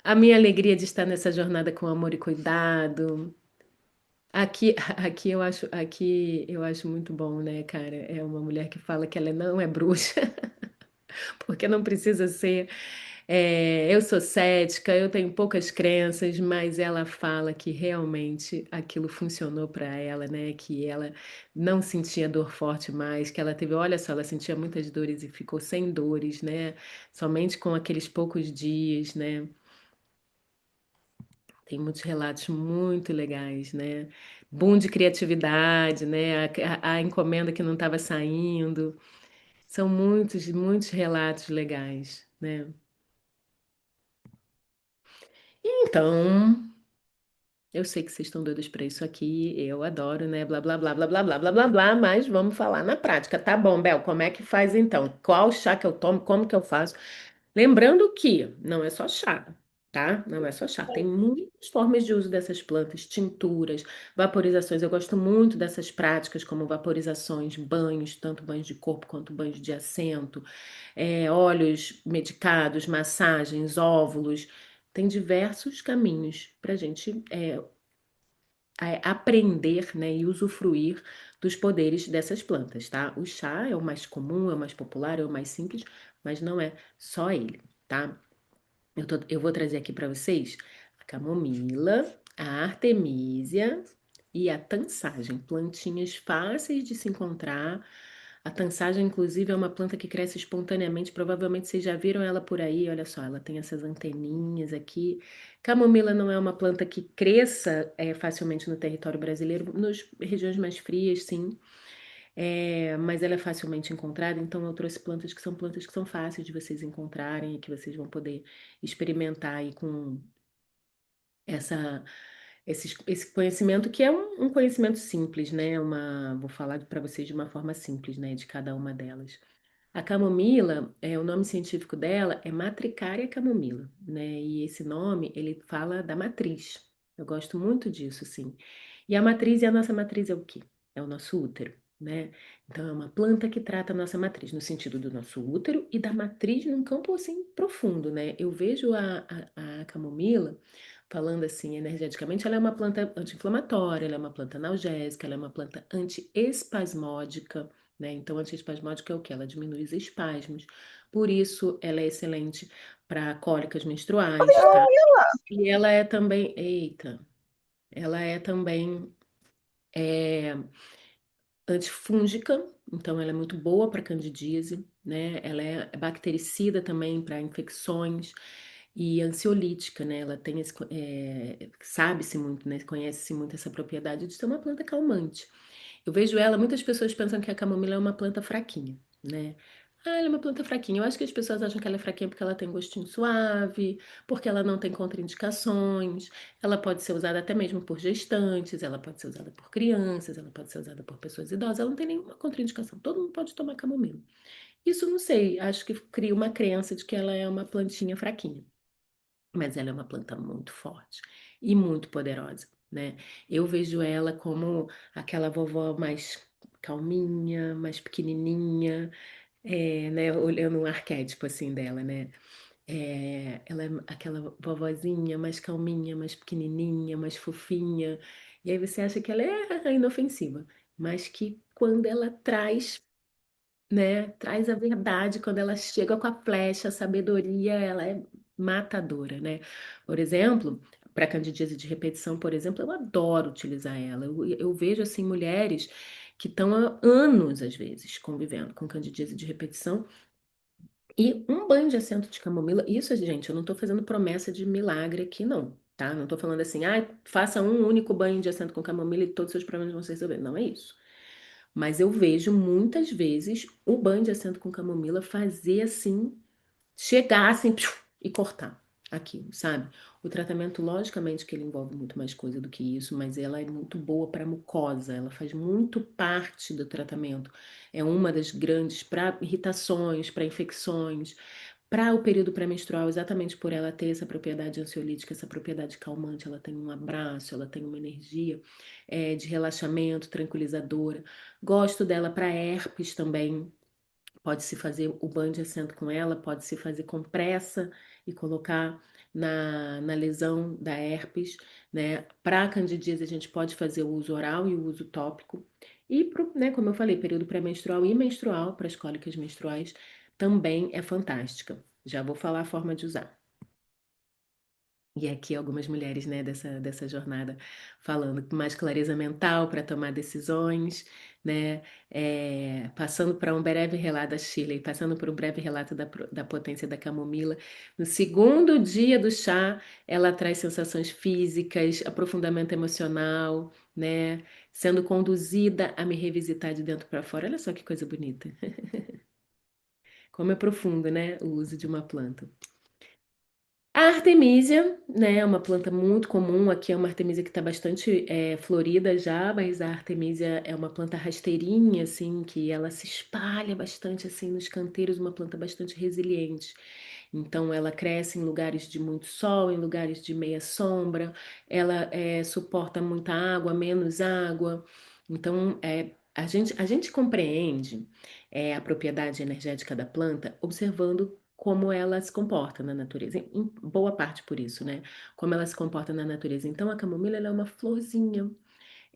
A: A minha alegria de estar nessa jornada com amor e cuidado. Aqui, aqui eu acho muito bom, né, cara? É uma mulher que fala que ela não é bruxa, porque não precisa ser. Eu sou cética, eu tenho poucas crenças, mas ela fala que realmente aquilo funcionou para ela, né? Que ela não sentia dor forte mais, que ela teve, olha só, ela sentia muitas dores e ficou sem dores, né? Somente com aqueles poucos dias, né? Tem muitos relatos muito legais, né? Boom de criatividade, né? A encomenda que não estava saindo. São muitos, muitos relatos legais, né? Então, eu sei que vocês estão doidos para isso aqui, eu adoro, né? Blá, blá, blá, blá, blá, blá, blá, blá, blá, mas vamos falar na prática. Tá bom, Bel, como é que faz então? Qual chá que eu tomo? Como que eu faço? Lembrando que não é só chá, tá? Não é só chá. Tem muitas formas de uso dessas plantas, tinturas, vaporizações. Eu gosto muito dessas práticas, como vaporizações, banhos, tanto banhos de corpo quanto banhos de assento, óleos medicados, massagens, óvulos. Tem diversos caminhos para a gente aprender, né, e usufruir dos poderes dessas plantas, tá? O chá é o mais comum, é o mais popular, é o mais simples, mas não é só ele, tá? Eu vou trazer aqui para vocês a camomila, a artemisia e a tansagem, plantinhas fáceis de se encontrar. A tansagem, inclusive, é uma planta que cresce espontaneamente. Provavelmente vocês já viram ela por aí. Olha só, ela tem essas anteninhas aqui. Camomila não é uma planta que cresça facilmente no território brasileiro, nas regiões mais frias, sim. Mas ela é facilmente encontrada, então eu trouxe plantas que são fáceis de vocês encontrarem e que vocês vão poder experimentar aí com essa esse conhecimento que é um conhecimento simples, né? Vou falar para vocês de uma forma simples, né? De cada uma delas. A camomila, o nome científico dela é Matricaria camomila, né? E esse nome, ele fala da matriz. Eu gosto muito disso, sim. E a nossa matriz é o quê? É o nosso útero, né? Então, é uma planta que trata a nossa matriz, no sentido do nosso útero e da matriz num campo, assim, profundo, né? Eu vejo a camomila, falando assim, energeticamente, ela é uma planta anti-inflamatória, ela é uma planta analgésica, ela é uma planta anti-espasmódica, né? Então, antiespasmódica é o que? Ela diminui os espasmos. Por isso, ela é excelente para cólicas menstruais, tá? E ela é também, eita, ela é também é, antifúngica, então ela é muito boa para candidíase, né? Ela é bactericida também para infecções e ansiolítica, né? Ela tem sabe-se muito, né? Conhece-se muito essa propriedade de ser uma planta calmante. Eu vejo ela, muitas pessoas pensam que a camomila é uma planta fraquinha, né? Ah, ela é uma planta fraquinha. Eu acho que as pessoas acham que ela é fraquinha porque ela tem gostinho suave, porque ela não tem contraindicações. Ela pode ser usada até mesmo por gestantes, ela pode ser usada por crianças, ela pode ser usada por pessoas idosas. Ela não tem nenhuma contraindicação. Todo mundo pode tomar camomila. Isso não sei, acho que cria uma crença de que ela é uma plantinha fraquinha, mas ela é uma planta muito forte e muito poderosa, né? Eu vejo ela como aquela vovó mais calminha, mais pequenininha, né? Olhando um arquétipo assim dela, né? Ela é aquela vovozinha mais calminha, mais pequenininha, mais fofinha. E aí você acha que ela é inofensiva, mas que quando ela traz, né? Traz a verdade quando ela chega com a flecha, a sabedoria, ela é matadora, né? Por exemplo, para candidíase de repetição, por exemplo, eu adoro utilizar ela. Eu vejo assim mulheres que estão há anos, às vezes, convivendo com candidíase de repetição e um banho de assento de camomila. Isso, gente, eu não estou fazendo promessa de milagre aqui, não. Tá? Não estou falando assim, faça um único banho de assento com camomila e todos os seus problemas vão se resolver. Não é isso. Mas eu vejo muitas vezes o banho de assento com camomila fazer assim, chegar assim e cortar aquilo, sabe? O tratamento, logicamente, que ele envolve muito mais coisa do que isso, mas ela é muito boa para mucosa, ela faz muito parte do tratamento. É uma das grandes para irritações, para infecções, para o período pré-menstrual, exatamente por ela ter essa propriedade ansiolítica, essa propriedade calmante, ela tem um abraço, ela tem uma energia de relaxamento, tranquilizadora. Gosto dela para herpes também. Pode-se fazer o banho de assento com ela, pode-se fazer compressa e colocar na lesão da herpes, né? Para candidíase, a gente pode fazer o uso oral e o uso tópico. E, né, como eu falei, período pré-menstrual e menstrual, para as cólicas menstruais, também é fantástica. Já vou falar a forma de usar. E aqui algumas mulheres, né, dessa jornada falando com mais clareza mental para tomar decisões, né, passando para um breve relato da Shirley, passando por um breve relato da potência da camomila. No segundo dia do chá, ela traz sensações físicas, aprofundamento emocional, né, sendo conduzida a me revisitar de dentro para fora. Olha só que coisa bonita. Como é profundo, né, o uso de uma planta. A artemisia, né, é uma planta muito comum. Aqui é uma artemisia que está bastante florida já, mas a artemisia é uma planta rasteirinha, assim, que ela se espalha bastante assim nos canteiros, uma planta bastante resiliente. Então, ela cresce em lugares de muito sol, em lugares de meia sombra, ela suporta muita água, menos água. Então, a gente compreende a propriedade energética da planta observando como ela se comporta na natureza, em boa parte por isso, né? Como ela se comporta na natureza. Então, a camomila ela é uma florzinha,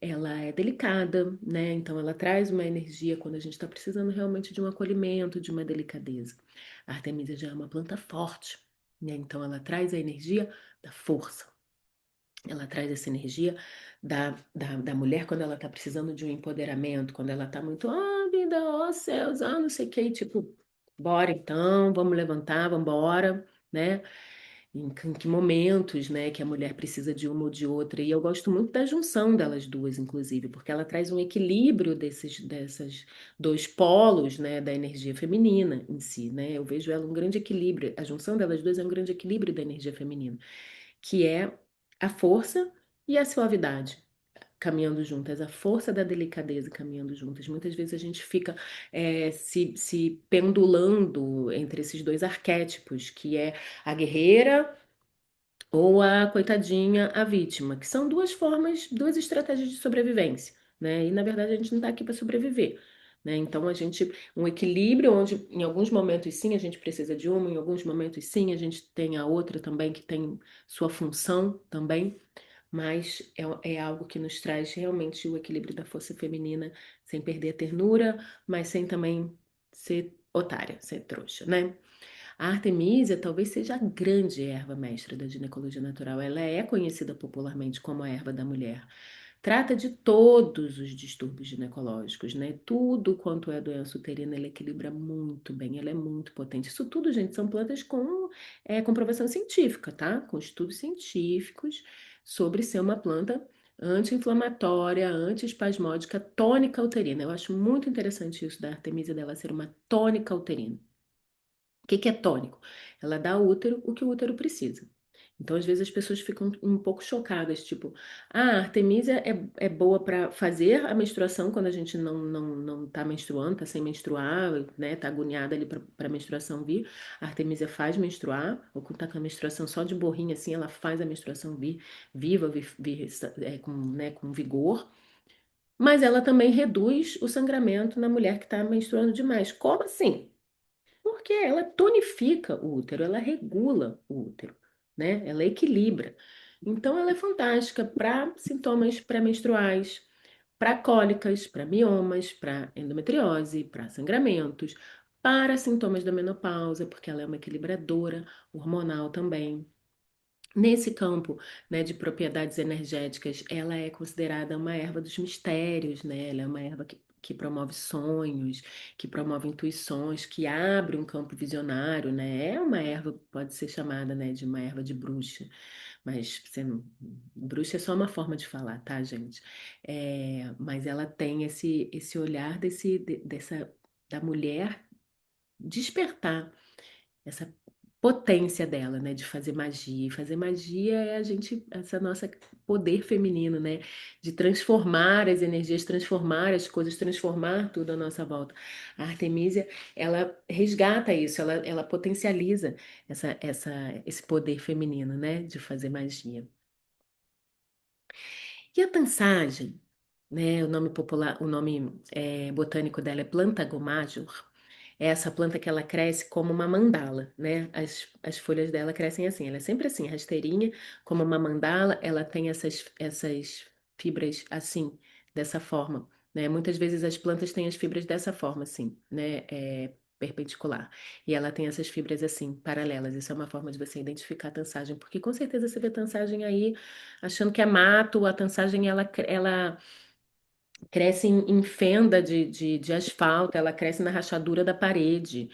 A: ela é delicada, né? Então, ela traz uma energia quando a gente está precisando realmente de um acolhimento, de uma delicadeza. A artemisia já é uma planta forte, né? Então, ela traz a energia da força. Ela traz essa energia da mulher quando ela tá precisando de um empoderamento, quando ela tá muito, vida, céus, não sei o que, tipo, bora então, vamos levantar, vamos embora, né? Em que momentos, né, que a mulher precisa de uma ou de outra. E eu gosto muito da junção delas duas, inclusive, porque ela traz um equilíbrio dessas dois polos, né, da energia feminina em si, né? Eu vejo ela um grande equilíbrio. A junção delas duas é um grande equilíbrio da energia feminina, que é a força e a suavidade caminhando juntas, a força da delicadeza caminhando juntas. Muitas vezes a gente fica se pendulando entre esses dois arquétipos, que é a guerreira ou a coitadinha, a vítima, que são duas formas, duas estratégias de sobrevivência, né? E na verdade a gente não está aqui para sobreviver. Né? Então um equilíbrio onde em alguns momentos sim a gente precisa de uma, em alguns momentos sim a gente tem a outra também que tem sua função também, mas é algo que nos traz realmente o equilíbrio da força feminina, sem perder a ternura, mas sem também ser otária, ser trouxa, né? A Artemisia talvez seja a grande erva mestra da ginecologia natural. Ela é conhecida popularmente como a erva da mulher. Trata de todos os distúrbios ginecológicos, né? Tudo quanto é doença uterina, ela equilibra muito bem, ela é muito potente. Isso tudo, gente, são plantas com comprovação científica, tá? Com estudos científicos sobre ser uma planta anti-inflamatória, anti-espasmódica, tônica uterina. Eu acho muito interessante isso da Artemisia dela ser uma tônica uterina. O que que é tônico? Ela dá ao útero o que o útero precisa. Então, às vezes, as pessoas ficam um pouco chocadas, tipo, a Artemisia é boa para fazer a menstruação quando a gente não tá menstruando, tá sem menstruar, né? Tá agoniada ali para a menstruação vir. A Artemisia faz menstruar, ou quando tá com a menstruação só de borrinha, assim, ela faz a menstruação vir viva, com vigor. Mas ela também reduz o sangramento na mulher que está menstruando demais. Como assim? Porque ela tonifica o útero, ela regula o útero, né? Ela equilibra. Então, ela é fantástica para sintomas pré-menstruais, para cólicas, para miomas, para endometriose, para sangramentos, para sintomas da menopausa, porque ela é uma equilibradora hormonal também. Nesse campo, né, de propriedades energéticas, ela é considerada uma erva dos mistérios, né? Ela é uma erva que promove sonhos, que promove intuições, que abre um campo visionário, né? É uma erva, pode ser chamada, né, de uma erva de bruxa, mas bruxa é só uma forma de falar, tá, gente? Mas ela tem esse olhar da mulher despertar essa potência dela, né, de fazer magia. E fazer magia é essa nossa poder feminino, né, de transformar as energias, transformar as coisas, transformar tudo à nossa volta. A Artemisia, ela resgata isso, ela potencializa esse poder feminino, né, de fazer magia. E a tansagem, né, o nome popular, o nome botânico dela é Plantago major. É essa planta que ela cresce como uma mandala, né? As folhas dela crescem assim, ela é sempre assim, rasteirinha, como uma mandala, ela tem essas fibras assim, dessa forma, né? Muitas vezes as plantas têm as fibras dessa forma, assim, né? Perpendicular. E ela tem essas fibras assim, paralelas. Isso é uma forma de você identificar a tansagem, porque com certeza você vê tansagem aí achando que é mato, a tansagem ela cresce em fenda de asfalto, ela cresce na rachadura da parede.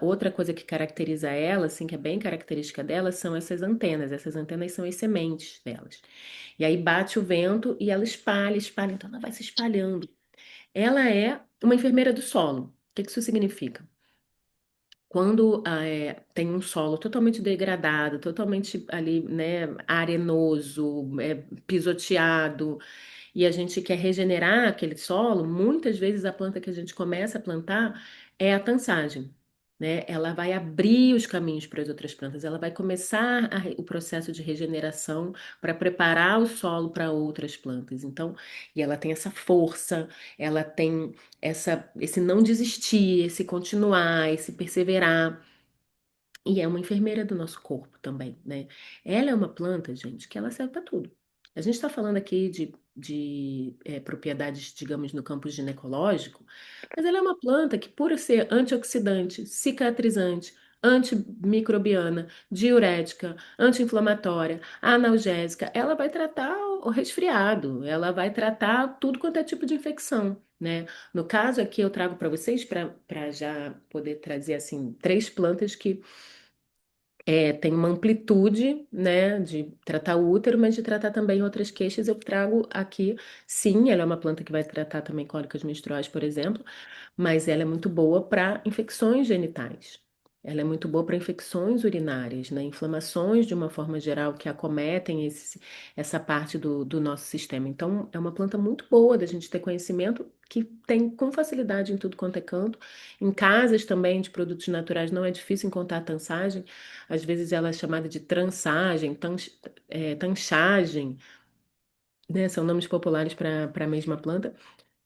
A: Outra coisa que caracteriza ela, assim, que é bem característica dela, são essas antenas. Essas antenas são as sementes delas. E aí bate o vento e ela espalha, espalha, então ela vai se espalhando. Ela é uma enfermeira do solo. O que que isso significa? Quando tem um solo totalmente degradado, totalmente ali, né, arenoso, pisoteado, e a gente quer regenerar aquele solo, muitas vezes a planta que a gente começa a plantar é a tansagem, né? Ela vai abrir os caminhos para as outras plantas, ela vai começar o processo de regeneração para preparar o solo para outras plantas. Então, e ela tem essa força, ela tem esse não desistir, esse continuar, esse perseverar. E é uma enfermeira do nosso corpo também, né? Ela é uma planta, gente, que ela serve para tudo. A gente está falando aqui de propriedades, digamos, no campo ginecológico, mas ela é uma planta que, por ser antioxidante, cicatrizante, antimicrobiana, diurética, anti-inflamatória, analgésica, ela vai tratar o resfriado, ela vai tratar tudo quanto é tipo de infecção, né? No caso aqui, eu trago para vocês, para já poder trazer, assim, três plantas que tem uma amplitude, né, de tratar o útero, mas de tratar também outras queixas. Eu trago aqui, sim, ela é uma planta que vai tratar também cólicas menstruais, por exemplo, mas ela é muito boa para infecções genitais. Ela é muito boa para infecções urinárias, né? Inflamações de uma forma geral que acometem essa parte do nosso sistema. Então, é uma planta muito boa da gente ter conhecimento, que tem com facilidade em tudo quanto é canto. Em casas também de produtos naturais não é difícil encontrar tansagem. Às vezes ela é chamada de trançagem, tanchagem, né? São nomes populares para a mesma planta.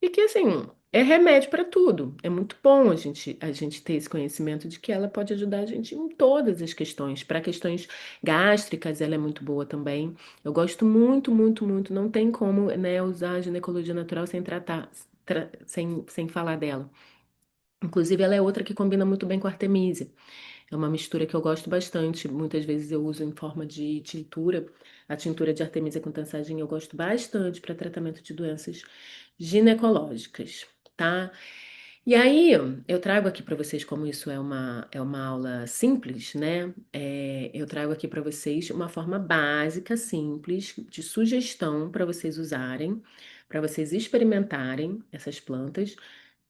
A: E que, assim, é remédio para tudo. É muito bom a gente ter esse conhecimento de que ela pode ajudar a gente em todas as questões. Para questões gástricas, ela é muito boa também. Eu gosto muito, muito, muito. Não tem como, né, usar a ginecologia natural sem tratar, sem falar dela. Inclusive, ela é outra que combina muito bem com a Artemisia. É uma mistura que eu gosto bastante. Muitas vezes eu uso em forma de tintura. A tintura de Artemisia com Tansagem eu gosto bastante para tratamento de doenças ginecológicas, tá? E aí, eu trago aqui para vocês, como isso é uma aula simples, né? Eu trago aqui para vocês uma forma básica, simples, de sugestão para vocês usarem, para vocês experimentarem essas plantas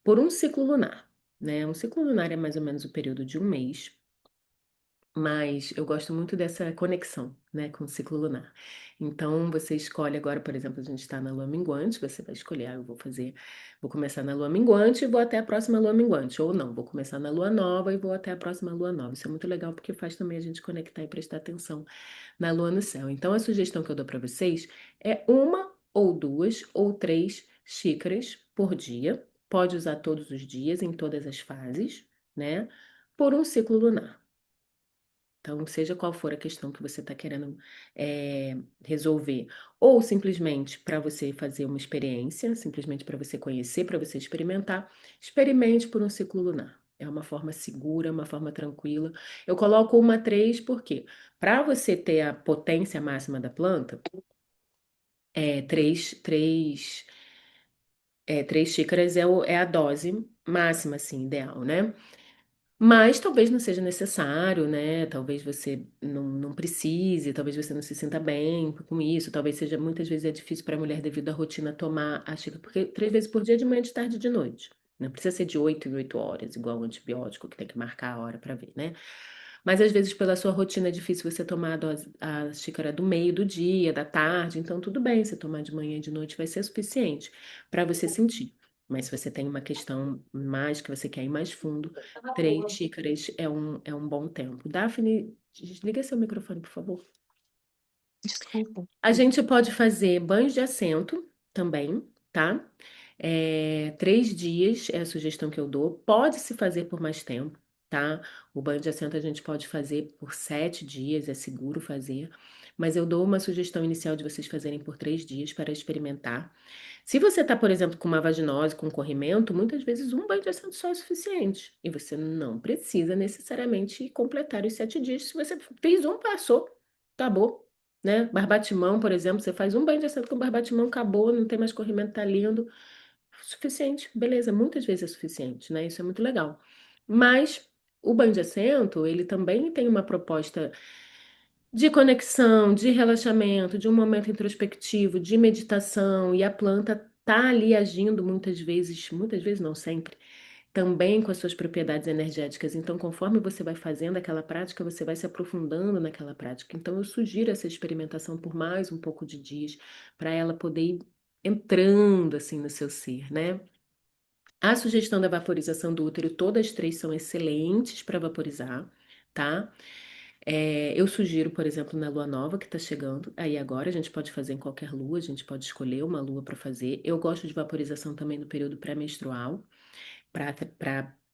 A: por um ciclo lunar, né? Um ciclo lunar é mais ou menos o período de um mês. Mas eu gosto muito dessa conexão, né, com o ciclo lunar. Então, você escolhe agora, por exemplo, a gente está na lua minguante, você vai escolher, vou começar na lua minguante e vou até a próxima lua minguante. Ou não, vou começar na lua nova e vou até a próxima lua nova. Isso é muito legal porque faz também a gente conectar e prestar atenção na lua no céu. Então, a sugestão que eu dou para vocês é uma ou duas ou três xícaras por dia. Pode usar todos os dias, em todas as fases, né? Por um ciclo lunar. Então, seja qual for a questão que você está querendo resolver, ou simplesmente para você fazer uma experiência, simplesmente para você conhecer, para você experimentar, experimente por um ciclo lunar. É uma forma segura, uma forma tranquila. Eu coloco uma 3 porque para você ter a potência máxima da planta, três xícaras é a dose máxima, assim, ideal, né? Mas talvez não seja necessário, né? Talvez você não precise, talvez você não se sinta bem com isso, talvez seja, muitas vezes é difícil para a mulher devido à rotina tomar a xícara, porque 3 vezes por dia, de manhã, de tarde e de noite. Não precisa ser de 8 em 8 horas, igual o antibiótico, que tem que marcar a hora para ver, né? Mas às vezes, pela sua rotina, é difícil você tomar a xícara do meio do dia, da tarde, então tudo bem, você tomar de manhã e de noite vai ser suficiente para você sentir. Mas se você tem uma questão mais que você quer ir mais fundo, 3 xícaras é um bom tempo. Daphne, desliga seu microfone, por favor.
E: Desculpa.
A: A gente pode fazer banhos de assento também, tá? 3 dias é a sugestão que eu dou. Pode-se fazer por mais tempo, tá? O banho de assento a gente pode fazer por 7 dias, é seguro fazer. Mas eu dou uma sugestão inicial de vocês fazerem por 3 dias para experimentar. Se você tá, por exemplo, com uma vaginose, com corrimento, muitas vezes um banho de assento só é suficiente. E você não precisa necessariamente completar os 7 dias. Se você fez um, passou, acabou, né? Barbatimão, por exemplo, você faz um banho de assento com barbatimão, acabou, não tem mais corrimento, tá lindo. Suficiente, beleza, muitas vezes é suficiente, né? Isso é muito legal. Mas o banho de assento, ele também tem uma proposta de conexão, de relaxamento, de um momento introspectivo, de meditação, e a planta tá ali agindo muitas vezes não sempre, também com as suas propriedades energéticas. Então, conforme você vai fazendo aquela prática, você vai se aprofundando naquela prática. Então, eu sugiro essa experimentação por mais um pouco de dias, para ela poder ir entrando assim no seu ser, né? A sugestão da vaporização do útero, todas três são excelentes para vaporizar, tá? Eu sugiro, por exemplo, na lua nova que tá chegando, aí agora a gente pode fazer em qualquer lua, a gente pode escolher uma lua para fazer. Eu gosto de vaporização também no período pré-menstrual, para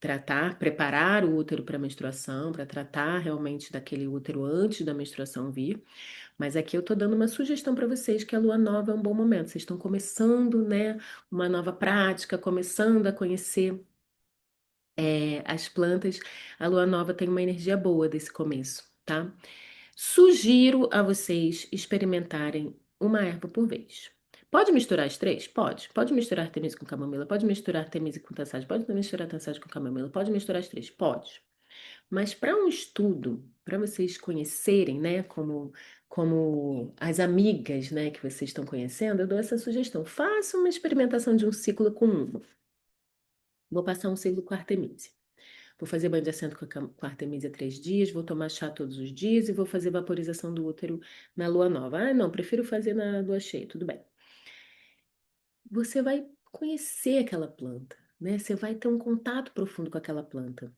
A: tratar, preparar o útero para a menstruação, para tratar realmente daquele útero antes da menstruação vir. Mas aqui eu tô dando uma sugestão para vocês que a lua nova é um bom momento. Vocês estão começando, né, uma nova prática, começando a conhecer as plantas. A lua nova tem uma energia boa desse começo, tá? Sugiro a vocês experimentarem uma erva por vez. Pode misturar as três? Pode. Pode misturar artemisia com camomila, pode misturar artemisia com tassade, pode misturar tassade com camomila, pode misturar as três? Pode. Mas para um estudo, para vocês conhecerem, né, como as amigas, né, que vocês estão conhecendo, eu dou essa sugestão. Faça uma experimentação de um ciclo com uma. Vou passar um ciclo com artemisia. vou fazer banho de assento com a Artemisia 3 dias, vou tomar chá todos os dias e vou fazer vaporização do útero na lua nova. Ah, não, prefiro fazer na lua cheia, tudo bem. Você vai conhecer aquela planta, né? Você vai ter um contato profundo com aquela planta.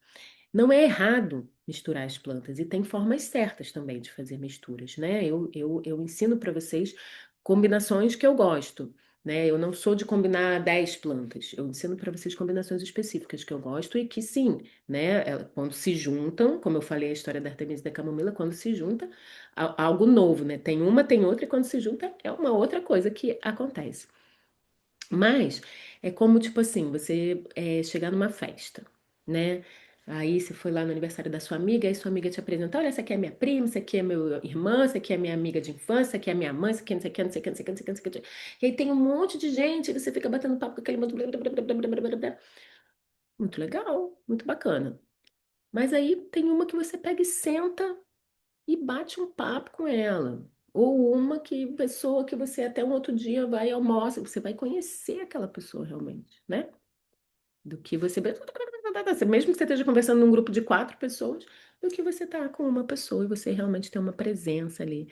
A: Não é errado misturar as plantas e tem formas certas também de fazer misturas, né? Eu ensino para vocês combinações que eu gosto, né? Eu não sou de combinar 10 plantas, eu ensino para vocês combinações específicas que eu gosto e que sim, né? Quando se juntam, como eu falei a história da Artemisia e da camomila, quando se junta, algo novo, né? Tem uma, tem outra e quando se junta é uma outra coisa que acontece. Mas é como, tipo assim, você chegar numa festa, né? Aí você foi lá no aniversário da sua amiga, aí sua amiga te apresenta, olha, essa aqui é minha prima, essa aqui é minha irmã, essa aqui é minha amiga de infância, essa aqui é minha mãe, essa aqui é não sei o que, não sei o que, não sei o que, não sei o que, não sei o que. E aí tem um monte de gente, e você fica batendo papo com aquele monte. Blá, blá, blá, blá, blá, blá, blá, blá. Muito legal, muito bacana. Mas aí tem uma que você pega e senta e bate um papo com ela. Ou uma pessoa que você até um outro dia vai e almoça, você vai conhecer aquela pessoa realmente, né? Do que você. Mesmo que você esteja conversando num grupo de 4 pessoas, do que você tá com uma pessoa e você realmente tem uma presença ali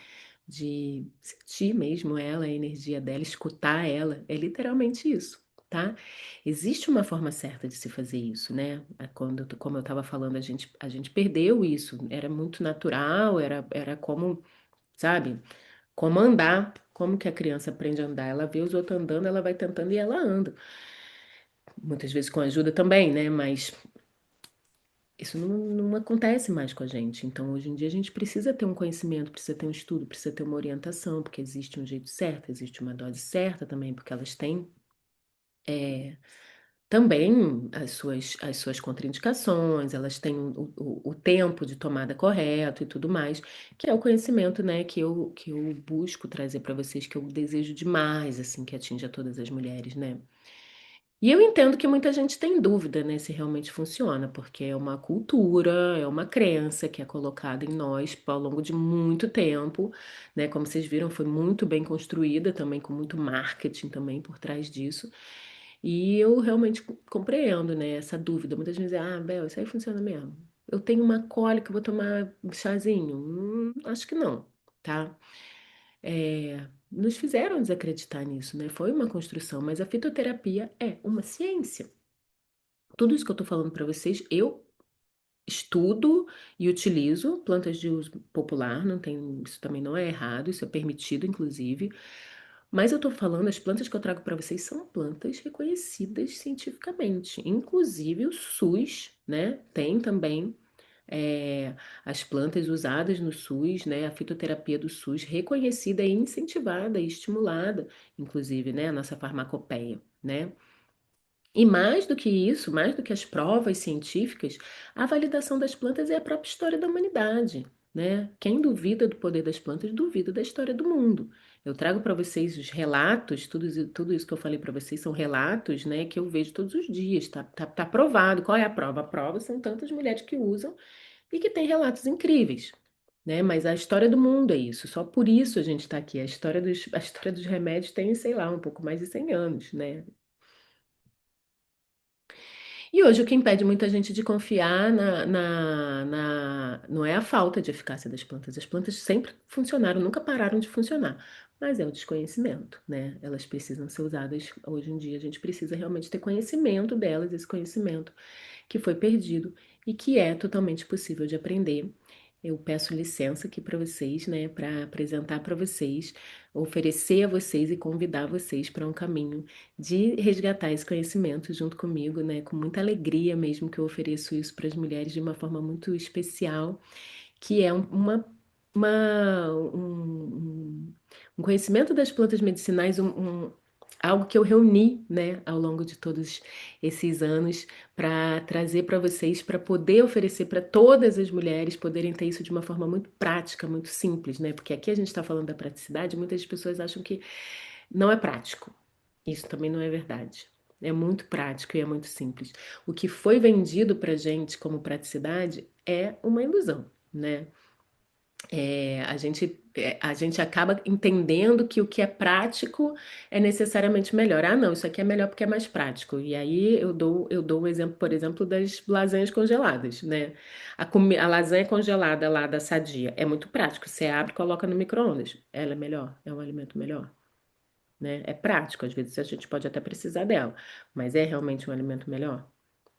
A: de sentir mesmo ela, a energia dela, escutar ela. É literalmente isso, tá? Existe uma forma certa de se fazer isso, né? Como eu estava falando, a gente perdeu isso. Era muito natural, era como, sabe? Como andar. Como que a criança aprende a andar? Ela vê os outros andando, ela vai tentando e ela anda. Muitas vezes com ajuda também, né? Mas isso não acontece mais com a gente. Então, hoje em dia, a gente precisa ter um conhecimento, precisa ter um estudo, precisa ter uma orientação, porque existe um jeito certo, existe uma dose certa também, porque elas têm também as suas contraindicações, elas têm o tempo de tomada correto e tudo mais, que é o conhecimento, né, que eu busco trazer para vocês, que eu desejo demais, assim, que atinja todas as mulheres, né? E eu entendo que muita gente tem dúvida, né, se realmente funciona, porque é uma cultura, é uma crença que é colocada em nós ao longo de muito tempo, né? Como vocês viram, foi muito bem construída também, com muito marketing também por trás disso. E eu realmente compreendo, né, essa dúvida. Muitas vezes, Bel, isso aí funciona mesmo. Eu tenho uma cólica, vou tomar um chazinho? Acho que não, tá? Nos fizeram desacreditar nisso, né? Foi uma construção, mas a fitoterapia é uma ciência. Tudo isso que eu tô falando para vocês, eu estudo e utilizo plantas de uso popular, não tem, isso também não é errado, isso é permitido, inclusive. Mas eu tô falando, as plantas que eu trago para vocês são plantas reconhecidas cientificamente. Inclusive o SUS, né? Tem também as plantas usadas no SUS, né, a fitoterapia do SUS, reconhecida e incentivada e estimulada, inclusive, né, a nossa farmacopeia, né? E mais do que isso, mais do que as provas científicas, a validação das plantas é a própria história da humanidade, né? Quem duvida do poder das plantas, duvida da história do mundo. Eu trago para vocês os relatos, tudo isso que eu falei para vocês são relatos, né, que eu vejo todos os dias, tá provado. Qual é a prova? A prova são tantas mulheres que usam e que têm relatos incríveis. Né? Mas a história do mundo é isso, só por isso a gente está aqui. A história dos remédios tem, sei lá, um pouco mais de 100 anos, né? E hoje o que impede muita gente de confiar não é a falta de eficácia das plantas. As plantas sempre funcionaram, nunca pararam de funcionar. Mas é o desconhecimento, né? Elas precisam ser usadas hoje em dia. A gente precisa realmente ter conhecimento delas, esse conhecimento que foi perdido e que é totalmente possível de aprender. Eu peço licença aqui para vocês, né, para apresentar para vocês, oferecer a vocês e convidar vocês para um caminho de resgatar esse conhecimento junto comigo, né, com muita alegria mesmo que eu ofereço isso para as mulheres de uma forma muito especial, que é um conhecimento das plantas medicinais, algo que eu reuni, né, ao longo de todos esses anos para trazer para vocês, para poder oferecer para todas as mulheres poderem ter isso de uma forma muito prática, muito simples, né? Porque aqui a gente está falando da praticidade, muitas pessoas acham que não é prático. Isso também não é verdade. É muito prático e é muito simples. O que foi vendido para gente como praticidade é uma ilusão, né? a gente acaba entendendo que o que é prático é necessariamente melhor. Ah, não, isso aqui é melhor porque é mais prático. E aí eu dou um exemplo, por exemplo, das lasanhas congeladas, né? A lasanha congelada lá da Sadia é muito prático. Você abre e coloca no micro-ondas. Ela é melhor, é um alimento melhor, né? É prático, às vezes a gente pode até precisar dela, mas é realmente um alimento melhor?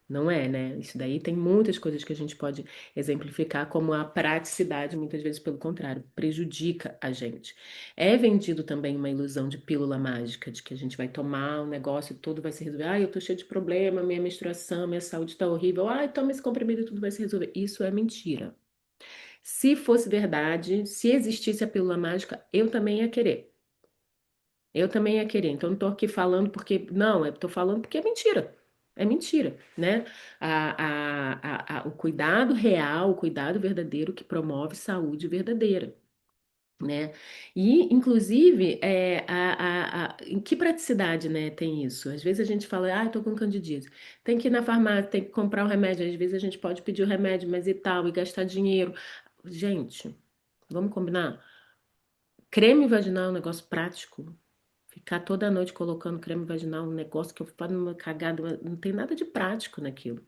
A: Não é, né? Isso daí tem muitas coisas que a gente pode exemplificar como a praticidade, muitas vezes, pelo contrário, prejudica a gente. É vendido também uma ilusão de pílula mágica, de que a gente vai tomar um negócio e tudo vai se resolver. Ai, eu tô cheio de problema, minha menstruação, minha saúde tá horrível. Ai, toma esse comprimido e tudo vai se resolver. Isso é mentira. Se fosse verdade, se existisse a pílula mágica, eu também ia querer. Eu também ia querer. Então, não tô aqui falando porque. Não, eu tô falando porque é mentira. É mentira, né? O cuidado real, o cuidado verdadeiro que promove saúde verdadeira, né? E, inclusive, em que praticidade, né, tem isso? Às vezes a gente fala, ah, eu tô com candidíase. Tem que ir na farmácia, tem que comprar o remédio. Às vezes a gente pode pedir o remédio, mas e tal, e gastar dinheiro. Gente, vamos combinar? Creme vaginal é um negócio prático. Ficar toda noite colocando creme vaginal, um negócio que eu faço numa cagada, não tem nada de prático naquilo.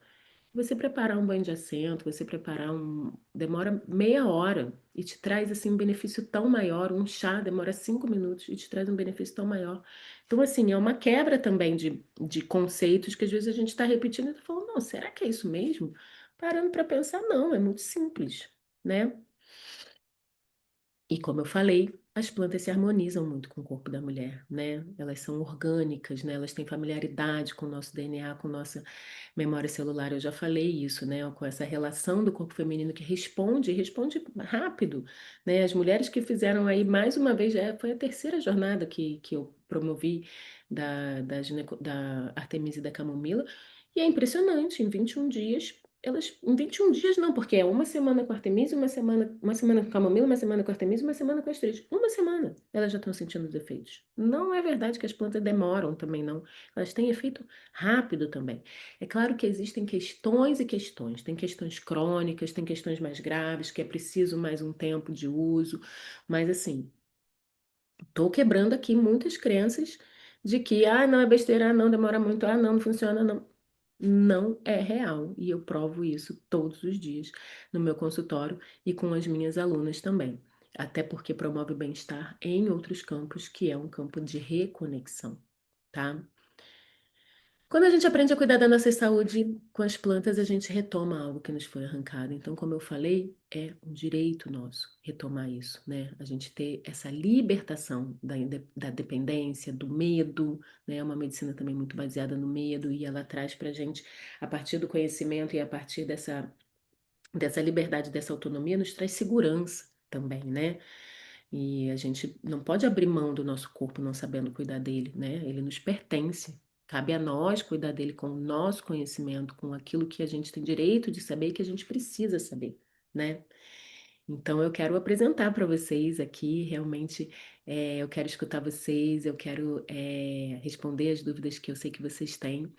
A: Você preparar um banho de assento, você preparar um. Demora meia hora e te traz assim um benefício tão maior. Um chá demora 5 minutos e te traz um benefício tão maior. Então, assim, é uma quebra também de conceitos que às vezes a gente está repetindo e tá falando, não, será que é isso mesmo? Parando para pensar, não, é muito simples, né? E como eu falei, as plantas se harmonizam muito com o corpo da mulher, né? Elas são orgânicas, né? Elas têm familiaridade com o nosso DNA, com nossa memória celular. Eu já falei isso, né? Com essa relação do corpo feminino que responde rápido, né? As mulheres que fizeram aí, mais uma vez, já foi a terceira jornada que eu promovi da Artemisia e da Camomila, e é impressionante, em 21 dias em 21 dias não, porque é uma semana com Artemisia, uma semana com camomila, uma semana com Artemisia, uma semana com astrídeos. Uma semana elas já estão sentindo os efeitos. Não é verdade que as plantas demoram também, não. Elas têm efeito rápido também. É claro que existem questões e questões. Tem questões crônicas, tem questões mais graves, que é preciso mais um tempo de uso. Mas assim, estou quebrando aqui muitas crenças de que, ah, não é besteira, ah, não demora muito, ah, não, não funciona, não. Não é real. E eu provo isso todos os dias no meu consultório e com as minhas alunas também. Até porque promove bem-estar em outros campos, que é um campo de reconexão, tá? Quando a gente aprende a cuidar da nossa saúde com as plantas, a gente retoma algo que nos foi arrancado. Então, como eu falei, é um direito nosso retomar isso, né? A gente ter essa libertação da dependência, do medo, né? É uma medicina também muito baseada no medo e ela traz pra gente, a partir do conhecimento e a partir dessa liberdade, dessa autonomia, nos traz segurança também, né? E a gente não pode abrir mão do nosso corpo não sabendo cuidar dele, né? Ele nos pertence. Cabe a nós cuidar dele com o nosso conhecimento, com aquilo que a gente tem direito de saber e que a gente precisa saber, né? Então eu quero apresentar para vocês aqui, realmente, eu quero escutar vocês, eu quero responder as dúvidas que eu sei que vocês têm.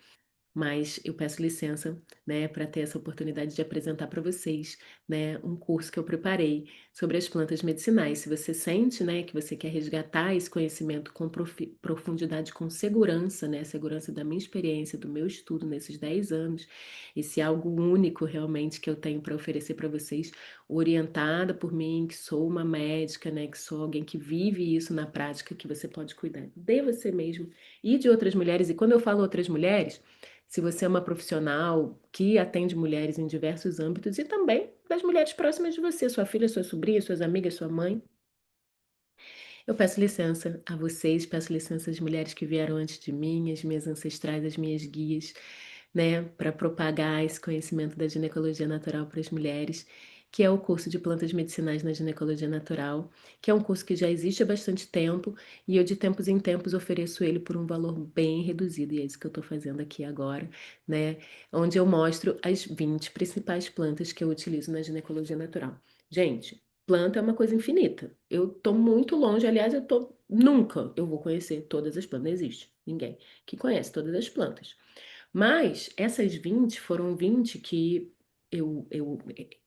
A: Mas eu peço licença, né, para ter essa oportunidade de apresentar para vocês, né, um curso que eu preparei sobre as plantas medicinais. Se você sente, né, que você quer resgatar esse conhecimento com profundidade, com segurança, né, segurança da minha experiência, do meu estudo nesses 10 anos, esse algo único realmente que eu tenho para oferecer para vocês, orientada por mim, que sou uma médica, né, que sou alguém que vive isso na prática, que você pode cuidar de você mesmo e de outras mulheres. E quando eu falo outras mulheres, se você é uma profissional que atende mulheres em diversos âmbitos e também das mulheres próximas de você, sua filha, sua sobrinha, suas amigas, sua mãe. Eu peço licença a vocês, peço licença às mulheres que vieram antes de mim, as minhas ancestrais, as minhas guias, né, para propagar esse conhecimento da ginecologia natural para as mulheres, que é o curso de plantas medicinais na ginecologia natural, que é um curso que já existe há bastante tempo e eu de tempos em tempos ofereço ele por um valor bem reduzido, e é isso que eu estou fazendo aqui agora, né, onde eu mostro as 20 principais plantas que eu utilizo na ginecologia natural. Gente, planta é uma coisa infinita. Eu tô muito longe, aliás, nunca eu vou conhecer todas as plantas, não existe ninguém que conhece todas as plantas. Mas essas 20 foram 20 que eu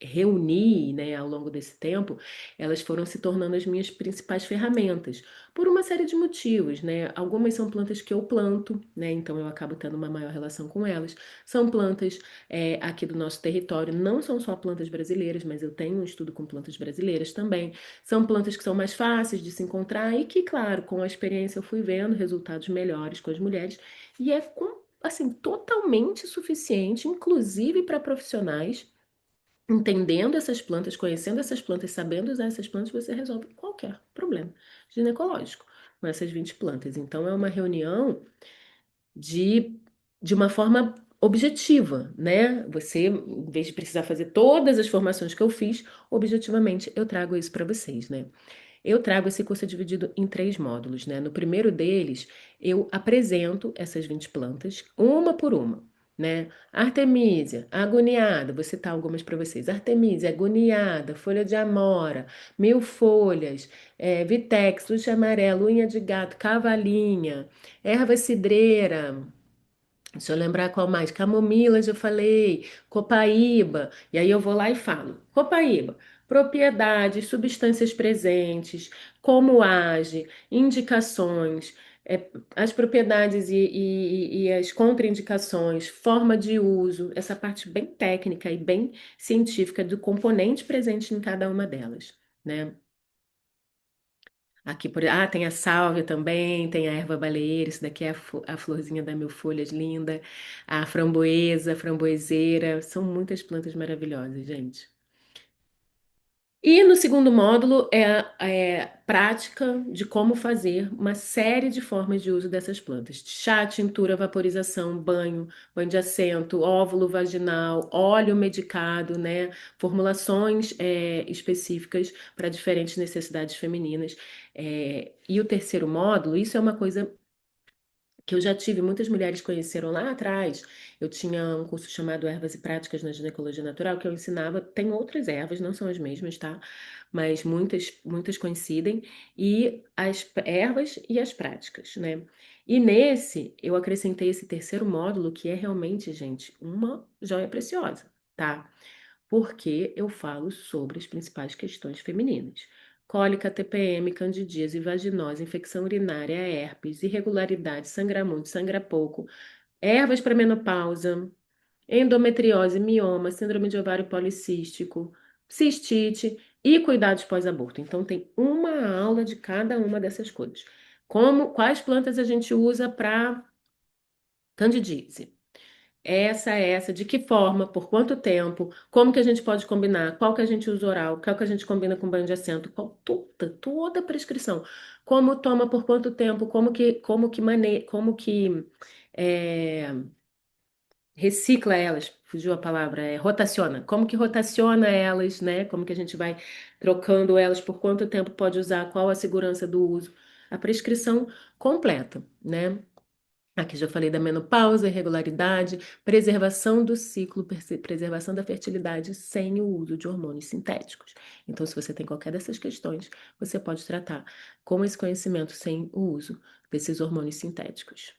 A: reuni, né, ao longo desse tempo, elas foram se tornando as minhas principais ferramentas, por uma série de motivos, né? Algumas são plantas que eu planto, né? Então eu acabo tendo uma maior relação com elas. São plantas aqui do nosso território, não são só plantas brasileiras, mas eu tenho um estudo com plantas brasileiras também. São plantas que são mais fáceis de se encontrar e que, claro, com a experiência eu fui vendo resultados melhores com as mulheres. E é assim, totalmente suficiente, inclusive para profissionais, entendendo essas plantas, conhecendo essas plantas, sabendo usar essas plantas, você resolve qualquer problema ginecológico com essas 20 plantas. Então, é uma reunião de, de uma forma objetiva, né? Você, em vez de precisar fazer todas as formações que eu fiz, objetivamente eu trago isso para vocês, né? Eu trago esse curso dividido em 3 módulos, né? No primeiro deles, eu apresento essas 20 plantas, uma por uma, né? Artemisia, agoniada, vou citar algumas para vocês. Artemisia, agoniada, folha de amora, 1000 folhas, vitex, luxo amarelo, unha de gato, cavalinha, erva cidreira, deixa eu lembrar qual mais. Camomila, já falei. Copaíba. E aí eu vou lá e falo. Copaíba. Propriedades, substâncias presentes, como age, indicações, as propriedades e as contraindicações, forma de uso, essa parte bem técnica e bem científica do componente presente em cada uma delas, né? Aqui tem a sálvia também, tem a erva baleeira, isso daqui é a florzinha da 1000 folhas linda, a framboesa, a framboeseira, são muitas plantas maravilhosas, gente. E no segundo módulo é prática de como fazer uma série de formas de uso dessas plantas. Chá, tintura, vaporização, banho, banho de assento, óvulo vaginal, óleo medicado, né? Formulações específicas para diferentes necessidades femininas. E o terceiro módulo, isso é uma coisa que eu já tive, muitas mulheres conheceram lá atrás. Eu tinha um curso chamado Ervas e Práticas na Ginecologia Natural, que eu ensinava, tem outras ervas, não são as mesmas, tá? Mas muitas coincidem, e as ervas e as práticas, né? E nesse, eu acrescentei esse terceiro módulo, que é realmente, gente, uma joia preciosa, tá? Porque eu falo sobre as principais questões femininas. Cólica, TPM, candidíase, vaginose, infecção urinária, herpes, irregularidade, sangra muito, sangra pouco, ervas para menopausa, endometriose, mioma, síndrome de ovário policístico, cistite e cuidados pós-aborto. Então tem uma aula de cada uma dessas coisas. Quais plantas a gente usa para candidíase? Essa, de que forma, por quanto tempo, como que a gente pode combinar, qual que a gente usa oral, qual que a gente combina com banho de assento, toda a prescrição. Como toma, por quanto tempo, como que é, recicla elas, fugiu a palavra, rotaciona. Como que rotaciona elas, né? Como que a gente vai trocando elas, por quanto tempo pode usar, qual a segurança do uso. A prescrição completa, né? Aqui já falei da menopausa, irregularidade, preservação do ciclo, preservação da fertilidade sem o uso de hormônios sintéticos. Então, se você tem qualquer dessas questões, você pode tratar com esse conhecimento sem o uso desses hormônios sintéticos.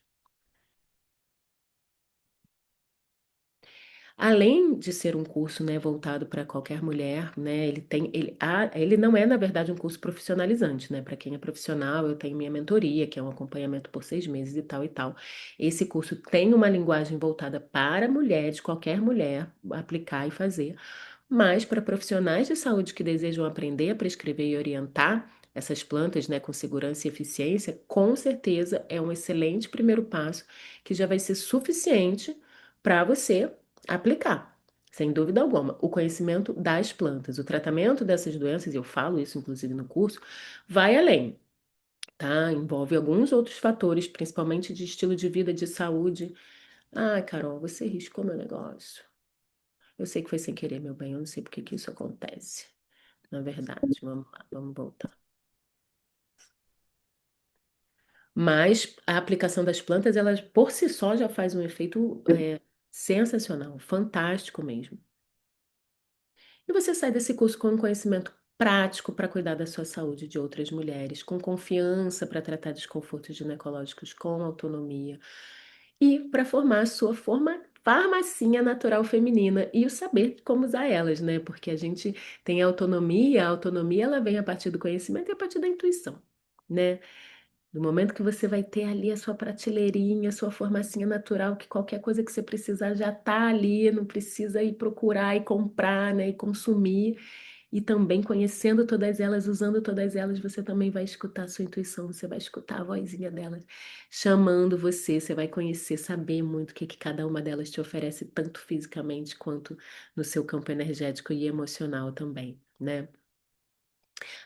A: Além de ser um curso, né, voltado para qualquer mulher, né, ele não é, na verdade, um curso profissionalizante, né? Para quem é profissional, eu tenho minha mentoria, que é um acompanhamento por 6 meses e tal e tal. Esse curso tem uma linguagem voltada para mulheres, qualquer mulher aplicar e fazer, mas para profissionais de saúde que desejam aprender a prescrever e orientar essas plantas, né, com segurança e eficiência, com certeza é um excelente primeiro passo que já vai ser suficiente para você aplicar, sem dúvida alguma, o conhecimento das plantas. O tratamento dessas doenças, e eu falo isso inclusive no curso, vai além, tá? Envolve alguns outros fatores, principalmente de estilo de vida, de saúde. Ai, Carol, você riscou meu negócio. Eu sei que foi sem querer, meu bem, eu não sei por que que isso acontece. Na verdade, vamos lá, vamos voltar. Mas a aplicação das plantas, elas por si só já faz um efeito sensacional, fantástico mesmo. E você sai desse curso com um conhecimento prático para cuidar da sua saúde e de outras mulheres, com confiança para tratar desconfortos ginecológicos com autonomia e para formar a sua farmacinha natural feminina e o saber como usar elas, né? Porque a gente tem a autonomia ela vem a partir do conhecimento e a partir da intuição, né? No momento que você vai ter ali a sua prateleirinha, a sua farmacinha natural, que qualquer coisa que você precisar já tá ali, não precisa ir procurar e comprar, né, e consumir. E também conhecendo todas elas, usando todas elas, você também vai escutar a sua intuição, você vai escutar a vozinha delas chamando você, você vai conhecer, saber muito o que que cada uma delas te oferece, tanto fisicamente quanto no seu campo energético e emocional também, né?